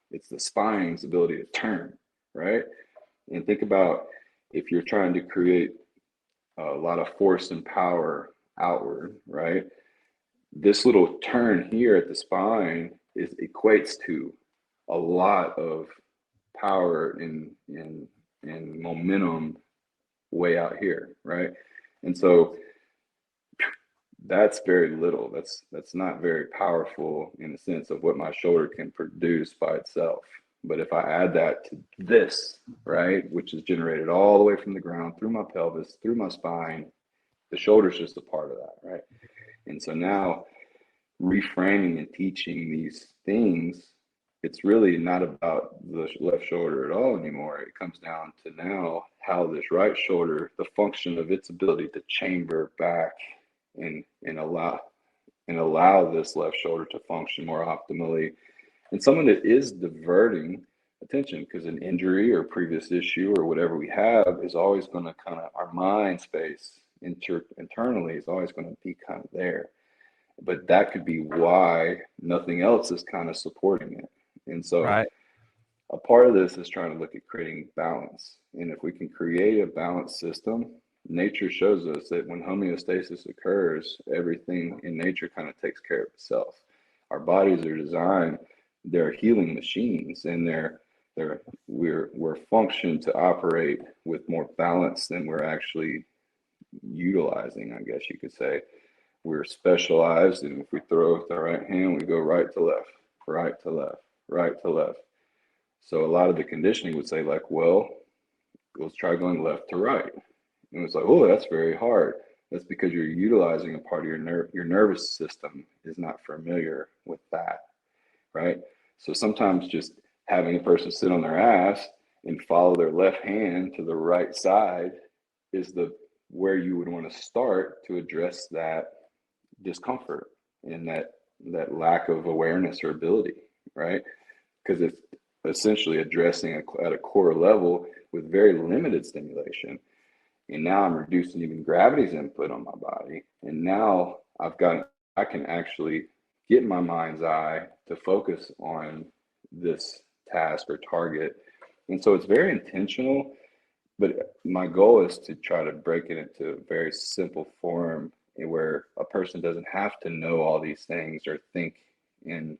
It's the spine's ability to turn, right? And think about if you're trying to create a lot of force and power outward, right? This little turn here at the spine equates to a lot of power and momentum way out here, right? And so that's very little. That's not very powerful in the sense of what my shoulder can produce by itself. But if I add that to this, right, which is generated all the way from the ground through my pelvis, through my spine, the shoulder's just a part of that, right? And so now reframing and teaching these things, it's really not about the left shoulder at all anymore. It comes down to now how this right shoulder, the function of its ability to chamber back and allow this left shoulder to function more optimally. And someone that is diverting attention, because an injury or previous issue or whatever we have is always going to kind of, our mind space internally is always going to be kind of there. But that could be why nothing else is kind of supporting it. And so right. A part of this is trying to look at creating balance. And if we can create a balanced system, nature shows us that when homeostasis occurs, everything in nature kind of takes care of itself. Our bodies are designed, they're healing machines, and we're functioned to operate with more balance than we're actually utilizing, I guess you could say. We're specialized, and if we throw with the right hand, we go right to left, right to left, right to left. So a lot of the conditioning would say, like, well, let's try going left to right. And it's like, oh, that's very hard. That's because you're utilizing a part of your nervous system is not familiar with that, right? So sometimes just having a person sit on their ass and follow their left hand to the right side is where you would want to start to address that discomfort and that lack of awareness or ability, right? Because it's essentially addressing at a core level with very limited stimulation. And now I'm reducing even gravity's input on my body. And now I can actually get my mind's eye to focus on this task or target. And so it's very intentional, but my goal is to try to break it into a very simple form where a person doesn't have to know all these things or think in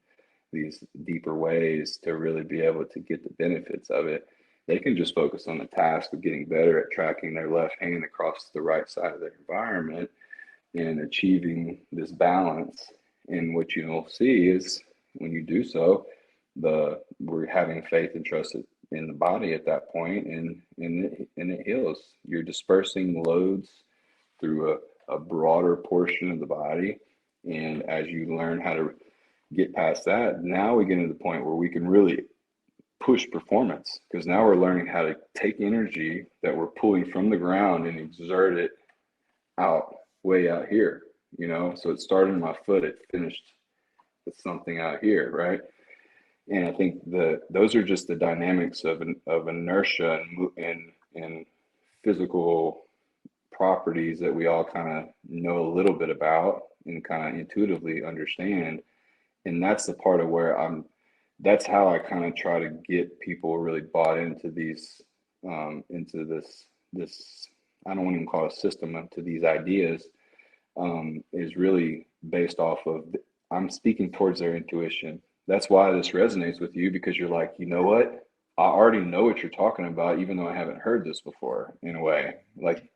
these deeper ways to really be able to get the benefits of it. they can just focus on the task of getting better at tracking their left hand across the right side of their environment and achieving this balance. And what you'll see is when you do so, we're having faith and trust in the body at that point, and it heals. You're dispersing loads through a broader portion of the body. And as you learn how to get past that, now we get to the point where we can really push performance, because now we're learning how to take energy that we're pulling from the ground and exert it way out here, so it started in my foot, it finished with something out here, right? And I think those are just the dynamics of inertia and physical properties that we all kind of know a little bit about and kind of intuitively understand. And that's the part of where that's how I kind of try to get people really bought into these, into this, I don't want to even call it a system, into these ideas, is really based off of, I'm speaking towards their intuition. That's why this resonates with you, because you're like, you know what? I already know what you're talking about, even though I haven't heard this before, in a way. Like,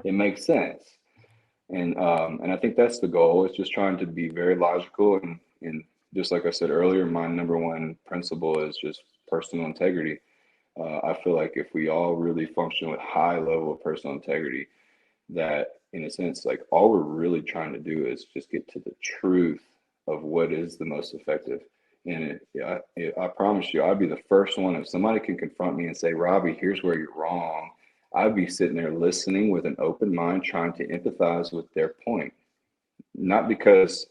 it makes sense. And I think that's the goal. It's just trying to be very logical. And just like I said earlier, my number one principle is just personal integrity. I feel like if we all really function with high level of personal integrity, that in a sense, like, all we're really trying to do is just get to the truth of what is the most effective. And I promise you, I'd be the first one. If somebody can confront me and say, Robby, here's where you're wrong, I'd be sitting there listening with an open mind, trying to empathize with their point. Not because,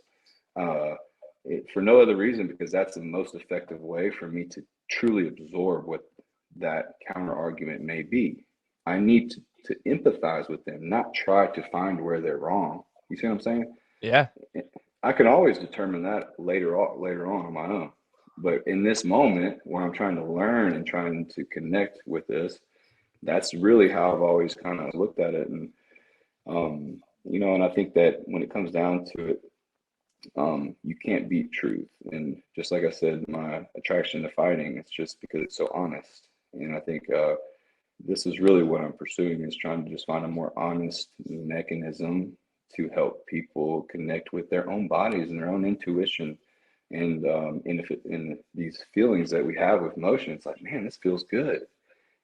for no other reason, because that's the most effective way for me to truly absorb what that counter argument may be. I need to empathize with them, not try to find where they're wrong. You see what I'm saying? Yeah. I can always determine that later on my own. But in this moment, when I'm trying to learn and trying to connect with this, that's really how I've always kind of looked at it. And, and I think that when it comes down to it, you can't beat truth. And just like I said, my attraction to fighting, it's just because it's so honest. And I think this is really what I'm pursuing, is trying to just find a more honest mechanism to help people connect with their own bodies and their own intuition. And in these feelings that we have with motion, it's like, man, this feels good.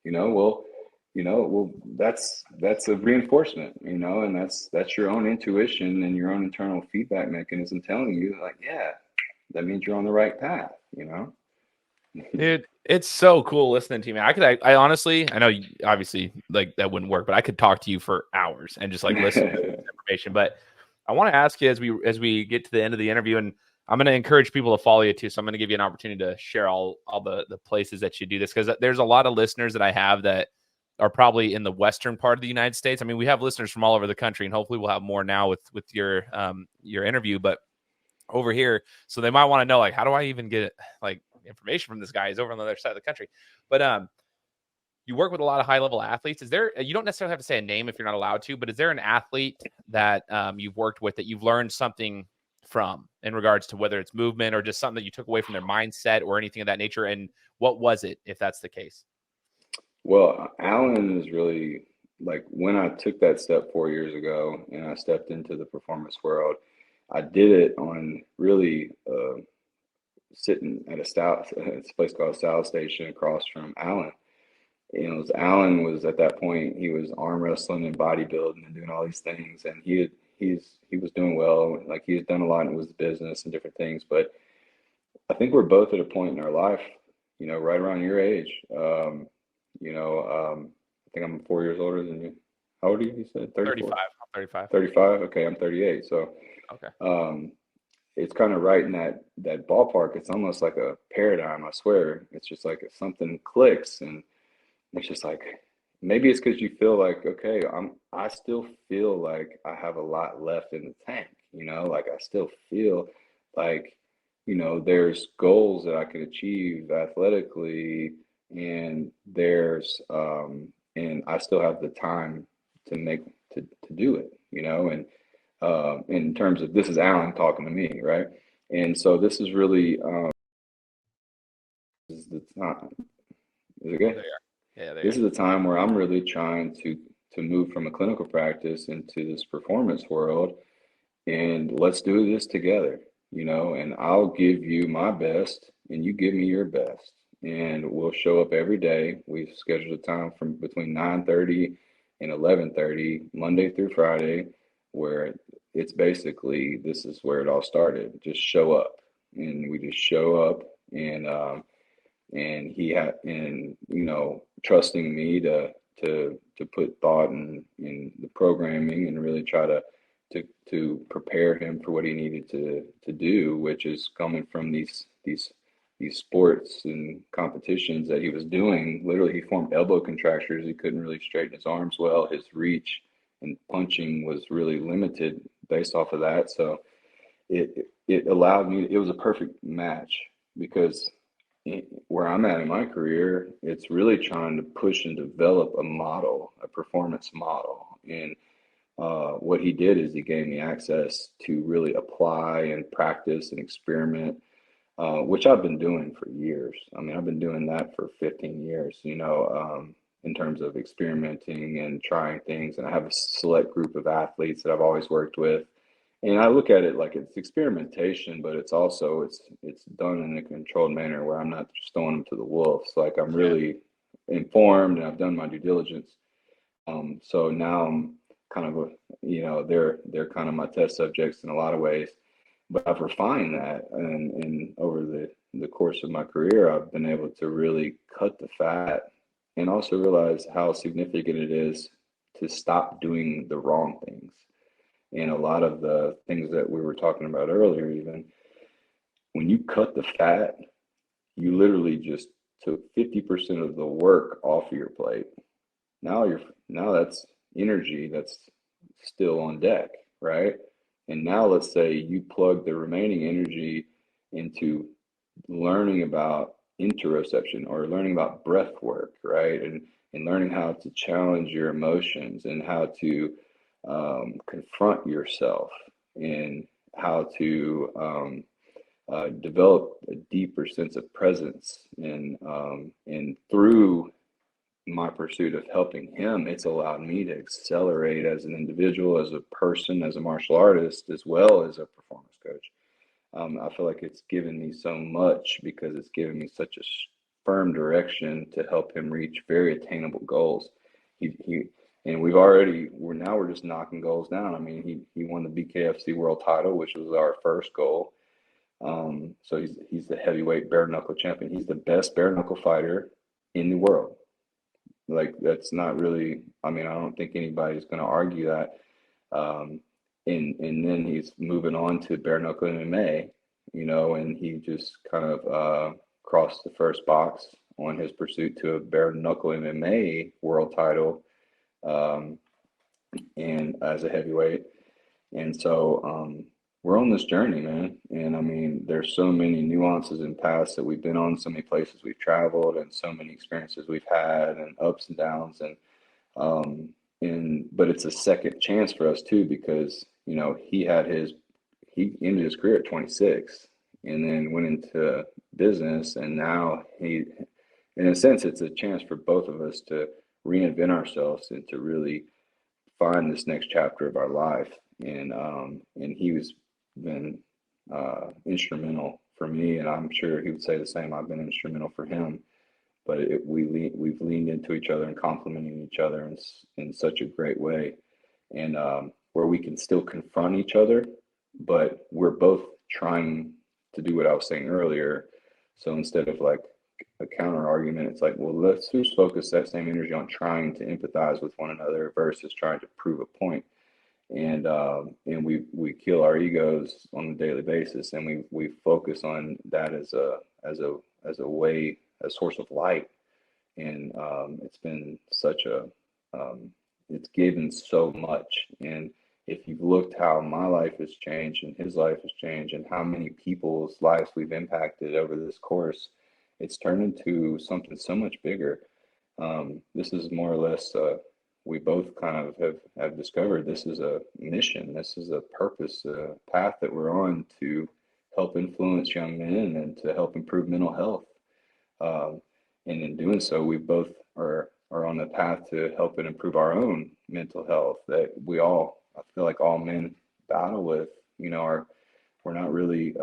Well, that's a reinforcement, and that's your own intuition and your own internal feedback mechanism telling you, like, yeah, that means you're on the right path, Dude, it's so cool listening to you, man. I honestly, I know obviously like that wouldn't work, but I could talk to you for hours and just like listen to this information. But I want to ask you as we get to the end of the interview, and I'm going to encourage people to follow you too. So I'm going to give you an opportunity to share all the places that you do this, because there's a lot of listeners that I have that are probably in the western part of the United States. I mean, we have listeners from all over the country, and hopefully we'll have more now with your interview, but over here. So they might want to know, like, how do I even get like information from this guy? He's over on the other side of the country. But you work with a lot of high level athletes. Is there, you don't necessarily have to say a name if you're not allowed to, but is there an athlete that you've worked with that you've learned something from in regards to whether it's movement or just something that you took away from their mindset or anything of that nature? And what was it, if that's the case? Well, Alan is really, like, when I took that step 4 years ago and I stepped into the performance world, I did it on really sitting at it's a place called South Station across from Alan. Alan was at that point, he was arm wrestling and bodybuilding and doing all these things, and he was doing well. Like, he had done a lot with his business and different things. But I think we're both at a point in our life, right around your age. I think I'm 4 years older than you. How old are you? You said 34? 35. I'm 35. 35. Okay, I'm 38. So, okay. It's kind of right in that ballpark. It's almost like a paradigm. I swear. It's just like if something clicks, and it's just like, maybe it's because you feel like, okay, I still feel like I have a lot left in the tank. Like, I still feel like, there's goals that I could achieve athletically, and there's and I still have the time to do it, and in terms of, this is Alan talking to me, right? And so this is really this is the time. Is it good? Yeah, This is a time where I'm really trying to move from a clinical practice into this performance world, and let's do this together, and I'll give you my best and you give me your best. And we'll show up every day. We've scheduled a time from between 9:30 and 11:30, Monday through Friday, where it's basically this is where it all started. Just show up. And we just show up, and he had, and trusting me to put thought in the programming and really try to prepare him for what he needed to do, which is coming from these sports and competitions that he was doing. Literally, he formed elbow contractures. He couldn't really straighten his arms well. His reach and punching was really limited based off of that. So it allowed me. It was a perfect match because where I'm at in my career, it's really trying to push and develop a model, a performance model. And what he did is he gave me access to really apply and practice and experiment, which I've been doing for years. I mean, I've been doing that for 15 years, in terms of experimenting and trying things. And I have a select group of athletes that I've always worked with. And I look at it like it's experimentation, but it's also it's done in a controlled manner where I'm not just throwing them to the wolves. Like I'm really informed and I've done my due diligence. So now I'm kind of they're kind of my test subjects in a lot of ways, but I've refined that, and over the course of my career, I've been able to really cut the fat and also realize how significant it is to stop doing the wrong things. And a lot of the things that we were talking about earlier, even when you cut the fat, you literally just took 50% of the work off of your plate. Now that's energy that's still on deck, right? And now let's say you plug the remaining energy into learning about interoception or learning about breath work, right? And learning how to challenge your emotions and how to confront yourself and how to develop a deeper sense of presence. And through my pursuit of helping him, it's allowed me to accelerate as an individual, as a person, as a martial artist, as well as a performance coach. I feel like it's given me so much because it's given me such a firm direction to help him reach very attainable goals. And we're just knocking goals down. I mean, he won the BKFC world title, which was our first goal. So he's the heavyweight bare knuckle champion. He's the best bare knuckle fighter in the world. Like that's not really, I mean, I don't think anybody's going to argue that. And then he's moving on to bare knuckle MMA, and he just kind of crossed the first box on his pursuit to a bare knuckle MMA world title, and as a heavyweight. And so we're on this journey, man. And I mean, there's so many nuances and paths that we've been on, so many places we've traveled, and so many experiences we've had, and ups and downs. But it's a second chance for us too, because he ended his career at 26, and then went into business, and now in a sense, it's a chance for both of us to reinvent ourselves and to really find this next chapter of our life. And he was been instrumental for me, and I'm sure he would say the same. I've been instrumental for him, but we've leaned into each other and complementing each other in such a great way, and where we can still confront each other, but we're both trying to do what I was saying earlier. So instead of like a counter argument, it's like, well, let's just focus that same energy on trying to empathize with one another versus trying to prove a point. And we kill our egos on a daily basis, and we focus on that as a way, a source of light. And it's been such it's given so much. And if you've looked how my life has changed and his life has changed and how many people's lives we've impacted over this course, it's turned into something so much bigger. This is more or less we both kind of have discovered this is a mission, this is a purpose, a path that we're on to help influence young men and to help improve mental health. And in doing so, we both are on the path to help and improve our own mental health that I feel like all men battle with. We're not really,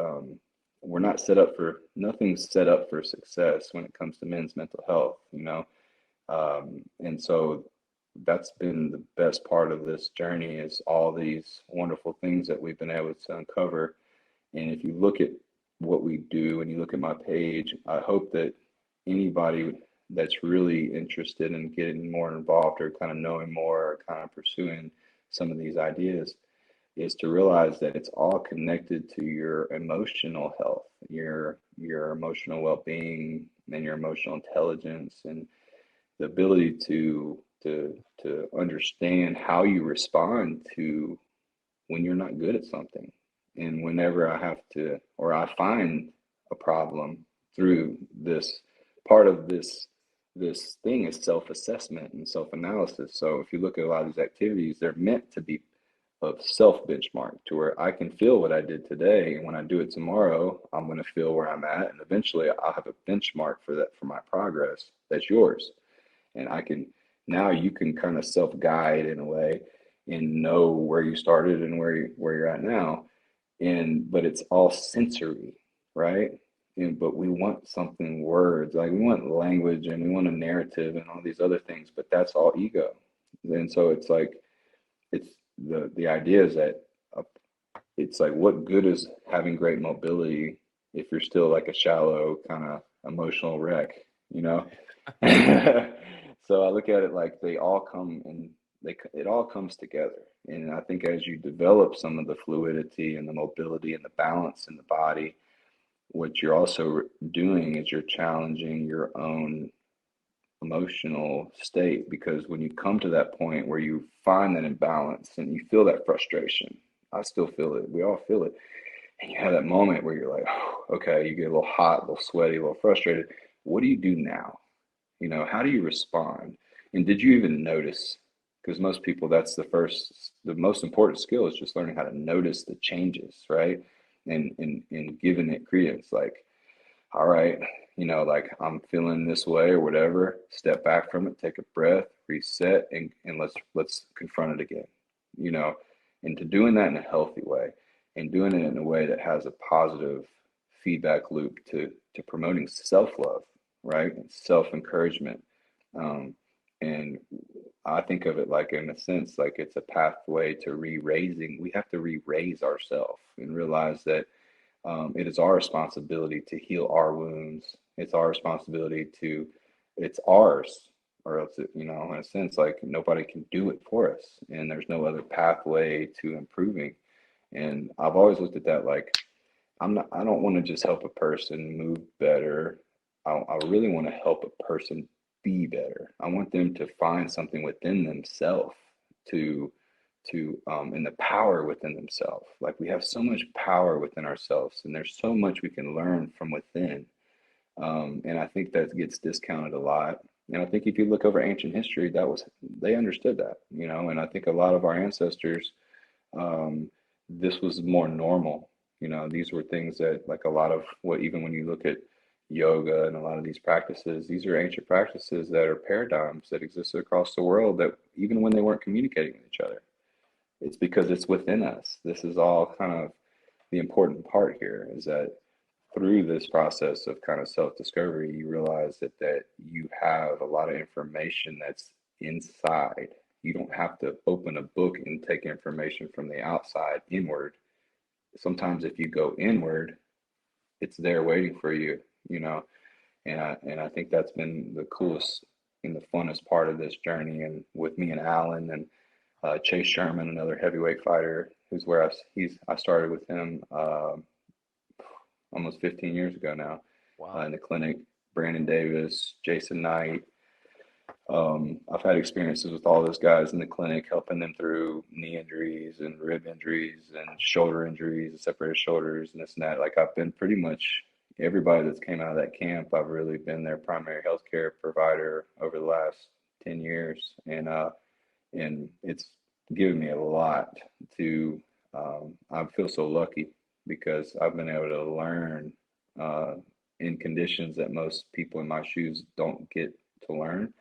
we're not set up for, nothing's set up for success when it comes to men's mental health. And so that's been the best part of this journey is all these wonderful things that we've been able to uncover. And if you look at what we do and you look at my page, I hope that anybody that's really interested in getting more involved or kind of knowing more or kind of pursuing some of these ideas is to realize that it's all connected to your emotional health, your emotional well-being and your emotional intelligence and the ability to understand how you respond to when you're not good at something. And whenever I have to, or I find a problem through this part of this thing is self-assessment and self-analysis. So if you look at a lot of these activities, they're meant to be of self-benchmark to where I can feel what I did today. And when I do it tomorrow, I'm going to feel where I'm at. And eventually I'll have a benchmark for that, for my progress. That's yours. And now you can kind of self-guide in a way and know where you started and where you're at now. But it's all sensory, right? But we want something words, like we want language and we want a narrative and all these other things, but that's all ego. And so it's like, it's the idea is that uh, it's like, what good is having great mobility if you're still like a shallow kind of emotional wreck, you know? So I look at it like they all come and it all comes together. And I think as you develop some of the fluidity and the mobility and the balance in the body, what you're also doing is you're challenging your own emotional state, because when you come to that point where you find that imbalance and you feel that frustration, I still feel it, we all feel it, and you have that moment where you're like, oh, okay, you get a little hot, a little sweaty, a little frustrated. What do you do now? How do you respond? And did you even notice? Because most people, that's the most important skill is just learning how to notice the changes, right? And giving it credence, like, all right, like I'm feeling this way or whatever, step back from it, take a breath, reset, and let's confront it again, you know, and to doing that in a healthy way and doing it in a way that has a positive feedback loop to promoting self-love, right? And self-encouragement. And I think of it like, in a sense, like it's a pathway to re-raising. We have to re-raise ourselves and realize that it is our responsibility to heal our wounds. It's our responsibility it's ours, or else, in a sense, like nobody can do it for us. And there's no other pathway to improving. And I've always looked at that like, I don't want to just help a person move better. I really want to help a person be better. I want them to find something within themselves to and the power within themselves. Like we have so much power within ourselves, and there's so much we can learn from within. And I think that gets discounted a lot. And I think if you look over ancient history, they understood that, and I think a lot of our ancestors, this was more normal. These were things that, like a lot of even when you look at yoga and a lot of these practices, these are ancient practices that are paradigms that existed across the world, that even when they weren't communicating with each other, it's because it's within us. This is all kind of the important part here, is that through this process of kind of self-discovery, you realize that you have a lot of information that's inside. You don't have to open a book and take information from the outside inward. Sometimes if you go inward, it's there waiting for you, and I think that's been the coolest and the funnest part of this journey. And with me and Alan and Chase Sherman, another heavyweight fighter, who's where I started with him almost 15 years ago now. Wow. In the clinic. Brandon Davis, Jason Knight. I've had experiences with all those guys in the clinic, helping them through knee injuries and rib injuries and shoulder injuries and separated shoulders and this and that. Like I've been pretty much everybody that's came out of that camp, I've really been their primary healthcare provider over the last 10 years. And it's given me a lot I feel so lucky because I've been able to learn in conditions that most people in my shoes don't get to learn.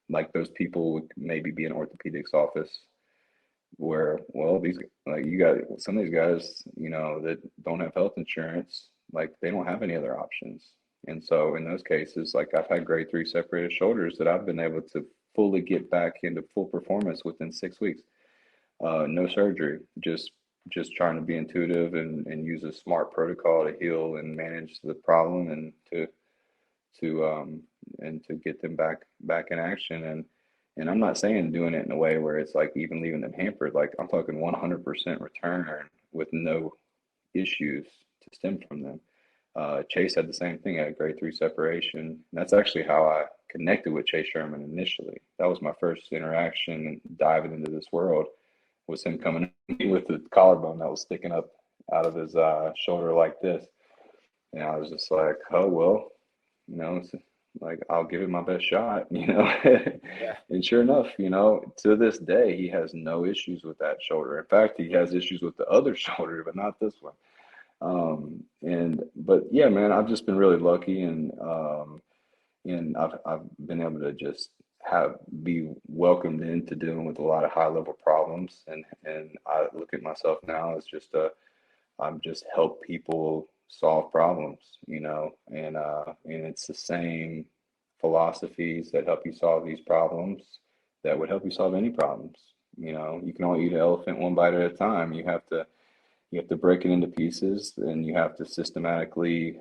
Like those people would maybe be in orthopedics office where, well, these, like you got some of these guys, you know, that don't have health insurance, like they don't have any other options. And so in those cases, like I've had grade 3 separated shoulders that I've been able to fully get back into full performance within 6 weeks. No surgery, just trying to be intuitive and use a smart protocol to heal and manage the problem and to get them back in action. And I'm not saying doing it in a way where it's like even leaving them hampered. Like I'm talking 100% return with no issues to stem from them. Chase had the same thing at grade 3 separation. And that's actually how I connected with Chase Sherman initially. That was my first interaction and diving into this world, was him coming in with the collarbone that was sticking up out of his shoulder like this. And I was just like, oh, well, you know, it's like, I'll give it my best shot, you know. Yeah. And sure enough, you know, to this day, he has no issues with that shoulder. In fact, he has issues with the other shoulder, but not this one. But yeah, man, I've just been really lucky, and I've been able to just be welcomed into dealing with a lot of high level problems, and I look at myself now as just I'm just help people solve problems, you know, and it's the same philosophies that help you solve these problems that would help you solve any problems. You know, you can only eat an elephant one bite at a time. You have to break it into pieces, and you have to systematically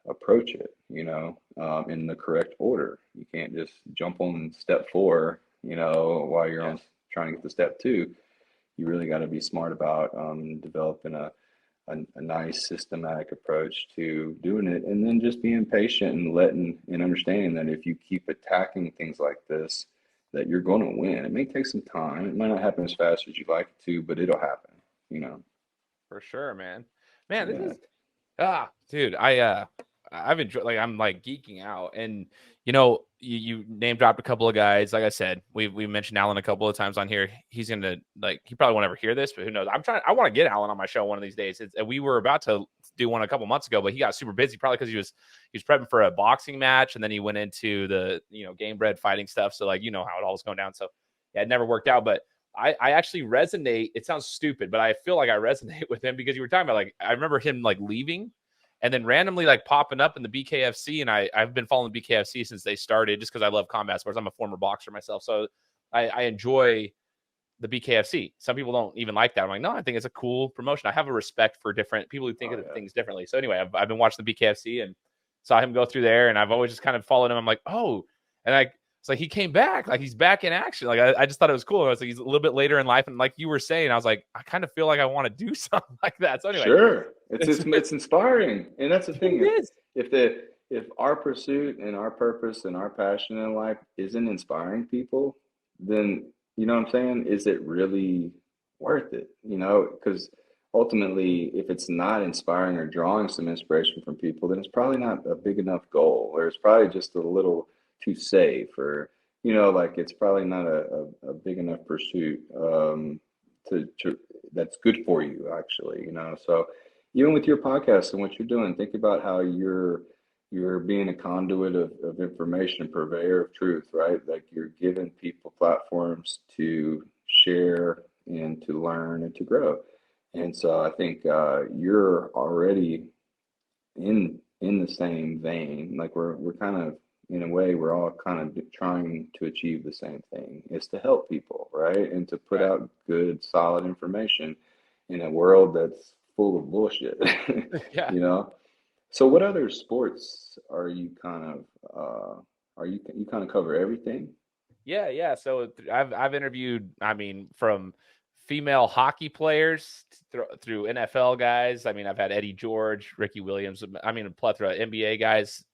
approach it, you know, in the correct order. You can't just jump on step 4, you know, while you're on trying to get to step 2. You really got to be smart about developing a nice systematic approach to doing it, and then just being patient and understanding that if you keep attacking things like this, that you're going to win. It may take some time. It might not happen as fast as you'd like it to, but it'll happen, you know. For sure, man. This is dude, I've enjoyed, like, I'm like geeking out. And you know, you name dropped a couple of guys. Like I said, we mentioned Alan a couple of times on here. He's gonna, like, he probably won't ever hear this, but who knows? I want to get Alan on my show one of these days. We were about to do one a couple months ago, but he got super busy, probably because he was prepping for a boxing match, and then he went into the, you know, game bred fighting stuff. So, like, you know how it all was going down. So yeah, it never worked out. But I actually resonate. It sounds stupid, but I feel like I resonate with him, because you were talking about, like, I remember him like leaving and then randomly like popping up in the BKFC. And I've been following the BKFC since they started, just because I love combat sports. I'm a former boxer myself. So I enjoy the BKFC. Some people don't even like that. I'm like, no, I think it's a cool promotion. I have a respect for different people who think of things differently. So anyway, I've been watching the BKFC and saw him go through there, and I've always just kind of followed him. I'm like, oh, and it's like he came back, like he's back in action. Like I just thought it was cool. I was like, he's a little bit later in life, and like you were saying, I was like, I kind of feel like I want to do something like that. So anyway, sure, it's inspiring, and that's the thing. It is. If our pursuit and our purpose and our passion in life isn't inspiring people, then, you know what I'm saying, is it really worth it? You know, because ultimately, if it's not inspiring or drawing some inspiration from people, then it's probably not a big enough goal, or it's probably just a little too safe, or, you know, like it's probably not a big enough pursuit to that's good for you, actually, you know. So even with your podcast and what you're doing, think about how you're being a conduit of information, purveyor of truth, right? Like you're giving people platforms to share and to learn and to grow. And so I think you're already in the same vein. Like we're kind of, in a way, we're all kind of trying to achieve the same thing. It's to help people, right? And to put out good, solid information in a world that's full of bullshit, Yeah. you know? So what other sports are you kind of, you kind of cover everything? Yeah. So I've interviewed, I mean, from female hockey players through NFL guys. I mean, I've had Eddie George, Ricky Williams. I mean, a plethora of NBA guys,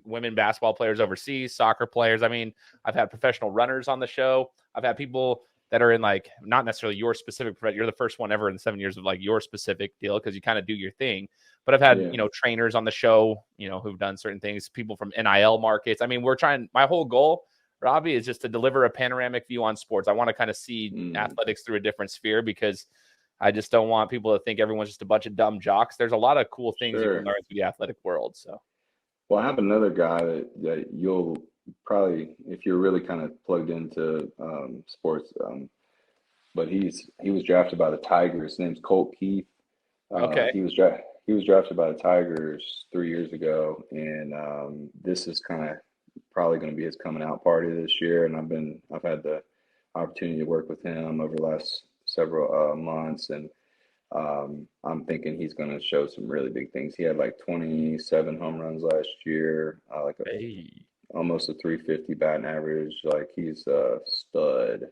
women basketball players overseas, soccer players. I mean, I've had professional runners on the show. I've had people that are in, like, not necessarily your specific profession. You're the first one ever in 7 years of like your specific deal, because you kind of do your thing. But I've had, you know, trainers on the show, you know, who've done certain things, people from NIL markets. I mean, my whole goal, Robby, is just to deliver a panoramic view on sports. I want to kind of see athletics through a different sphere, because I just don't want people to think everyone's just a bunch of dumb jocks. There's a lot of cool things you can learn through the athletic world. So Well, I have another guy that you'll probably, if you're really kind of plugged into sports, but he was drafted by the Tigers. His name's Colt Keith. Okay. He was drafted by the Tigers 3 years ago, and this is kind of probably going to be his coming out party this year. And I've had the opportunity to work with him over the last several months, and I'm thinking he's going to show some really big things. He had like 27 home runs last year, Hey. almost a 350 batting average. Like he's a stud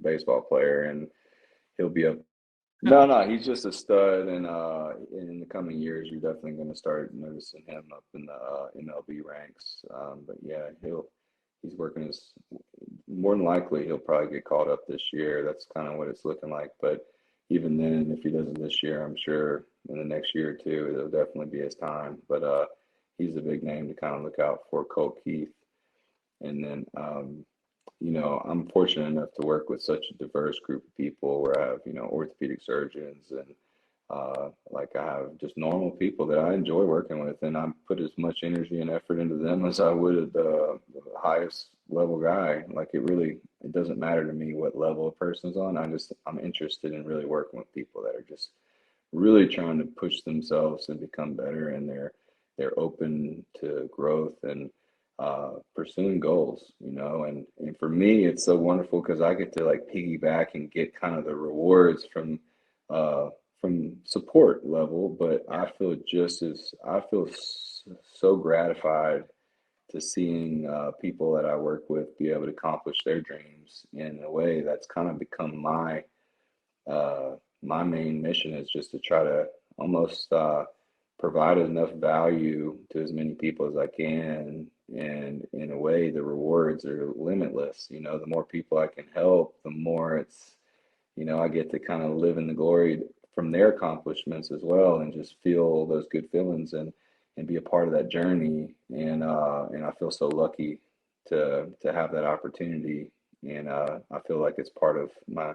baseball player, and he'll be up. No, he's just a stud, and in the coming years, you're definitely going to start noticing him up in the MLB ranks. But yeah, he's working his. More than likely, he'll probably get called up this year. That's kind of what it's looking like. But even then, if he doesn't this year, I'm sure in the next year or two, it'll definitely be his time. But he's a big name to kind of look out for, Colt Keith. And then, I'm fortunate enough to work with such a diverse group of people where I have, orthopedic surgeons and like I have just normal people that I enjoy working with, and I put as much energy and effort into them as I would the highest level guy. Like it doesn't matter to me what level a person's on. I'm interested in really working with people that are just really trying to push themselves and become better, and they're open to growth and pursuing goals, and for me it's so wonderful because I get to like piggyback and get kind of the rewards from support level, but I feel so gratified to seeing people that I work with be able to accomplish their dreams in a way that's kind of become my main mission, is just to try to almost provide enough value to as many people as I can. And in a way, the rewards are limitless. The more people I can help, the more I get to kind of live in the glory from their accomplishments as well, and just feel those good feelings and be a part of that journey. And I feel so lucky to have that opportunity. And I feel like it's part of my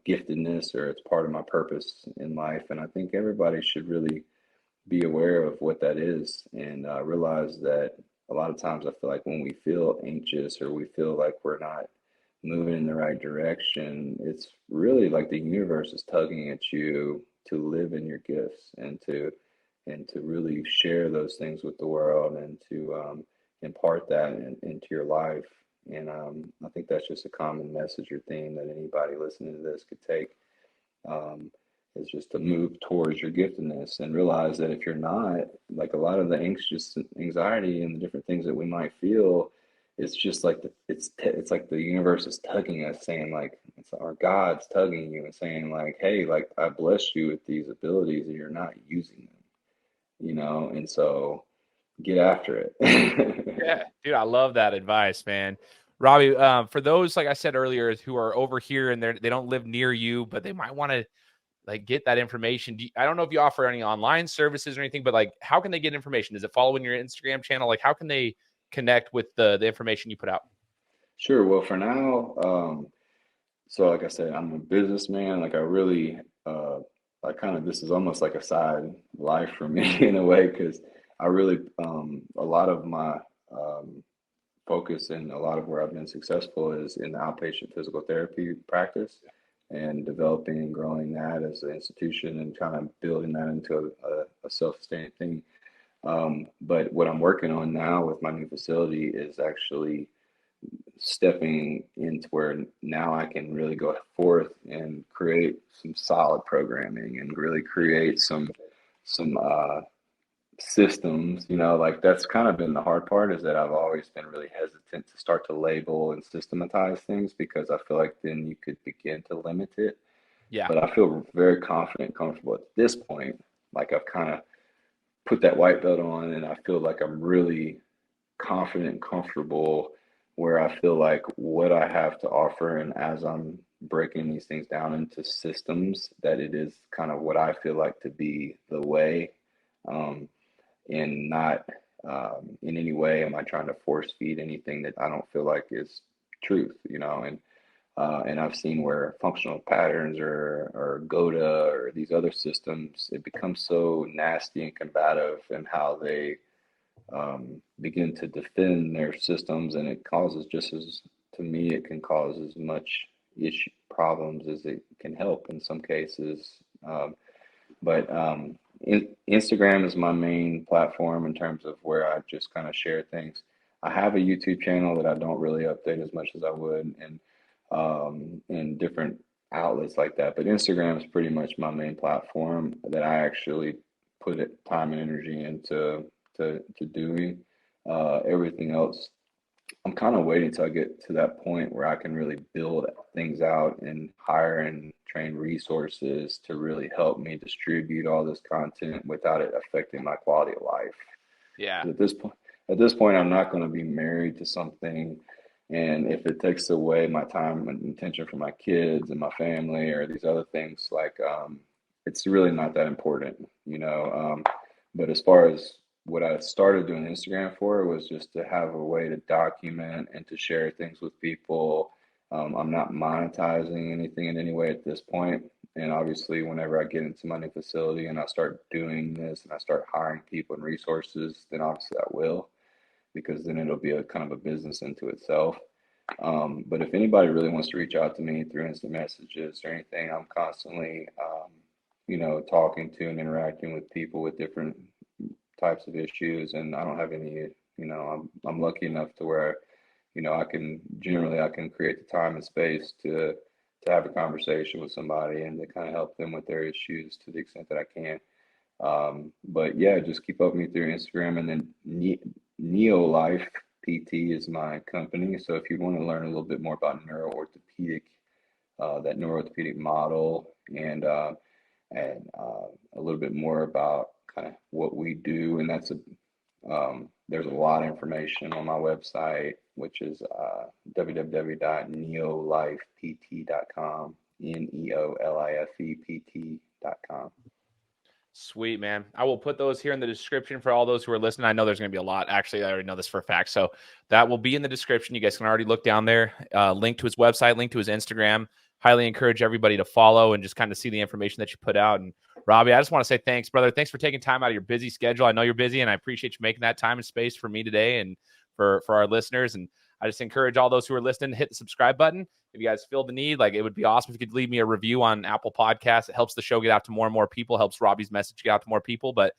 giftedness, or it's part of my purpose in life. And I think everybody should really be aware of what that is, and realize that a lot of times I feel like when we feel anxious or we feel like we're not moving in the right direction, it's really like the universe is tugging at you to live in your gifts and to really share those things with the world, and to impart that into your life. And I think that's just a common message or theme that anybody listening to this could take, is just to move towards your giftedness and realize that if you're not, like a lot of the anxiety and the different things that we might feel, it's just like it's like the universe is tugging us, saying like, it's our God's tugging you and saying like, hey, like I blessed you with these abilities and you're not using them, and so get after it. Yeah, dude, I love that advice, man. Robby, for those, like I said earlier, who are over here and they don't live near you, but they might want to like get that information. I don't know if you offer any online services or anything, but like, how can they get information? Does it follow in your Instagram channel? Like, how can they connect with the information you put out? Sure. Well, for now, so like I said, I'm a businessman. Like I kind of, this is almost like a side life for me in a way, because I really, a lot of my focus and a lot of where I've been successful is in the outpatient physical therapy practice, and developing and growing that as an institution and kind of building that into a self-sustaining thing. But what I'm working on now with my new facility is actually stepping into where now I can really go forth and create some solid programming and really create some systems. Like that's kind of been the hard part, is that I've always been really hesitant to start to label and systematize things, because I feel like then you could begin to limit it. Yeah. But I feel very confident and comfortable at this point. Like I've kind of put that white belt on, and I feel like I'm really confident and comfortable, where I feel like what I have to offer, and as I'm breaking these things down into systems, that it is kind of what I feel like to be the way, and not in any way am I trying to force feed anything that I don't feel like is truth, and And I've seen where functional patterns or GOTA or these other systems, it becomes so nasty and combative in how they begin to defend their systems, and it causes just as, to me, it can cause as much problems as it can help in some cases. But Instagram is my main platform in terms of where I just kind of share things. I have a YouTube channel that I don't really update as much as I would, and different outlets like that. But Instagram is pretty much my main platform that I actually put time and energy into doing. Everything else, I'm kind of waiting till I get to that point where I can really build things out and hire and train resources to really help me distribute all this content without it affecting my quality of life. Yeah. At this point, I'm not going to be married to something, and if it takes away my time and attention from my kids and my family or these other things, like it's really not that important, you know. But as far as what I started doing Instagram for was just to have a way to document and to share things with people. I'm not monetizing anything in any way at this point. And obviously, whenever I get into my new facility and I start doing this and I start hiring people and resources, then obviously I will, because then it'll be a kind of a business into itself. But if anybody really wants to reach out to me through instant messages or anything, I'm constantly, talking to and interacting with people with different types of issues, and I don't have any, I'm lucky enough to where, I can create the time and space to have a conversation with somebody and to kind of help them with their issues to the extent that I can. But yeah, just keep up with me through Instagram, and then Neo Life PT is my company. So if you want to learn a little bit more about Neuro Orthopedic, that Neuro Orthopedic model, and a little bit more about kind of what we do, and there's a lot of information on my website, which is www.neolifept.com, neolifept.com. Sweet, man. I will put those here in the description for all those who are listening. I know there's going to be a lot. Actually, I already know this for a fact. So that will be in the description. You guys can already look down there. Link to his website, link to his Instagram. Highly encourage everybody to follow and just kind of see the information that you put out. And Robby, I just want to say thanks, brother. Thanks for taking time out of your busy schedule. I know you're busy, and I appreciate you making that time and space for me today and for our listeners. And I just encourage all those who are listening to hit the subscribe button. If you guys feel the need, like, it would be awesome if you could leave me a review on Apple Podcasts. It helps the show get out to more and more people, helps Robby's message get out to more people. But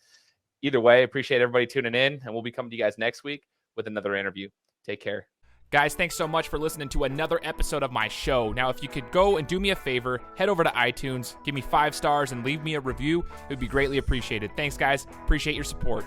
either way, appreciate everybody tuning in, and we'll be coming to you guys next week with another interview. Take care. Guys, thanks so much for listening to another episode of my show. Now, if you could go and do me a favor, head over to iTunes, give me 5 stars, and leave me a review. It would be greatly appreciated. Thanks, guys. Appreciate your support.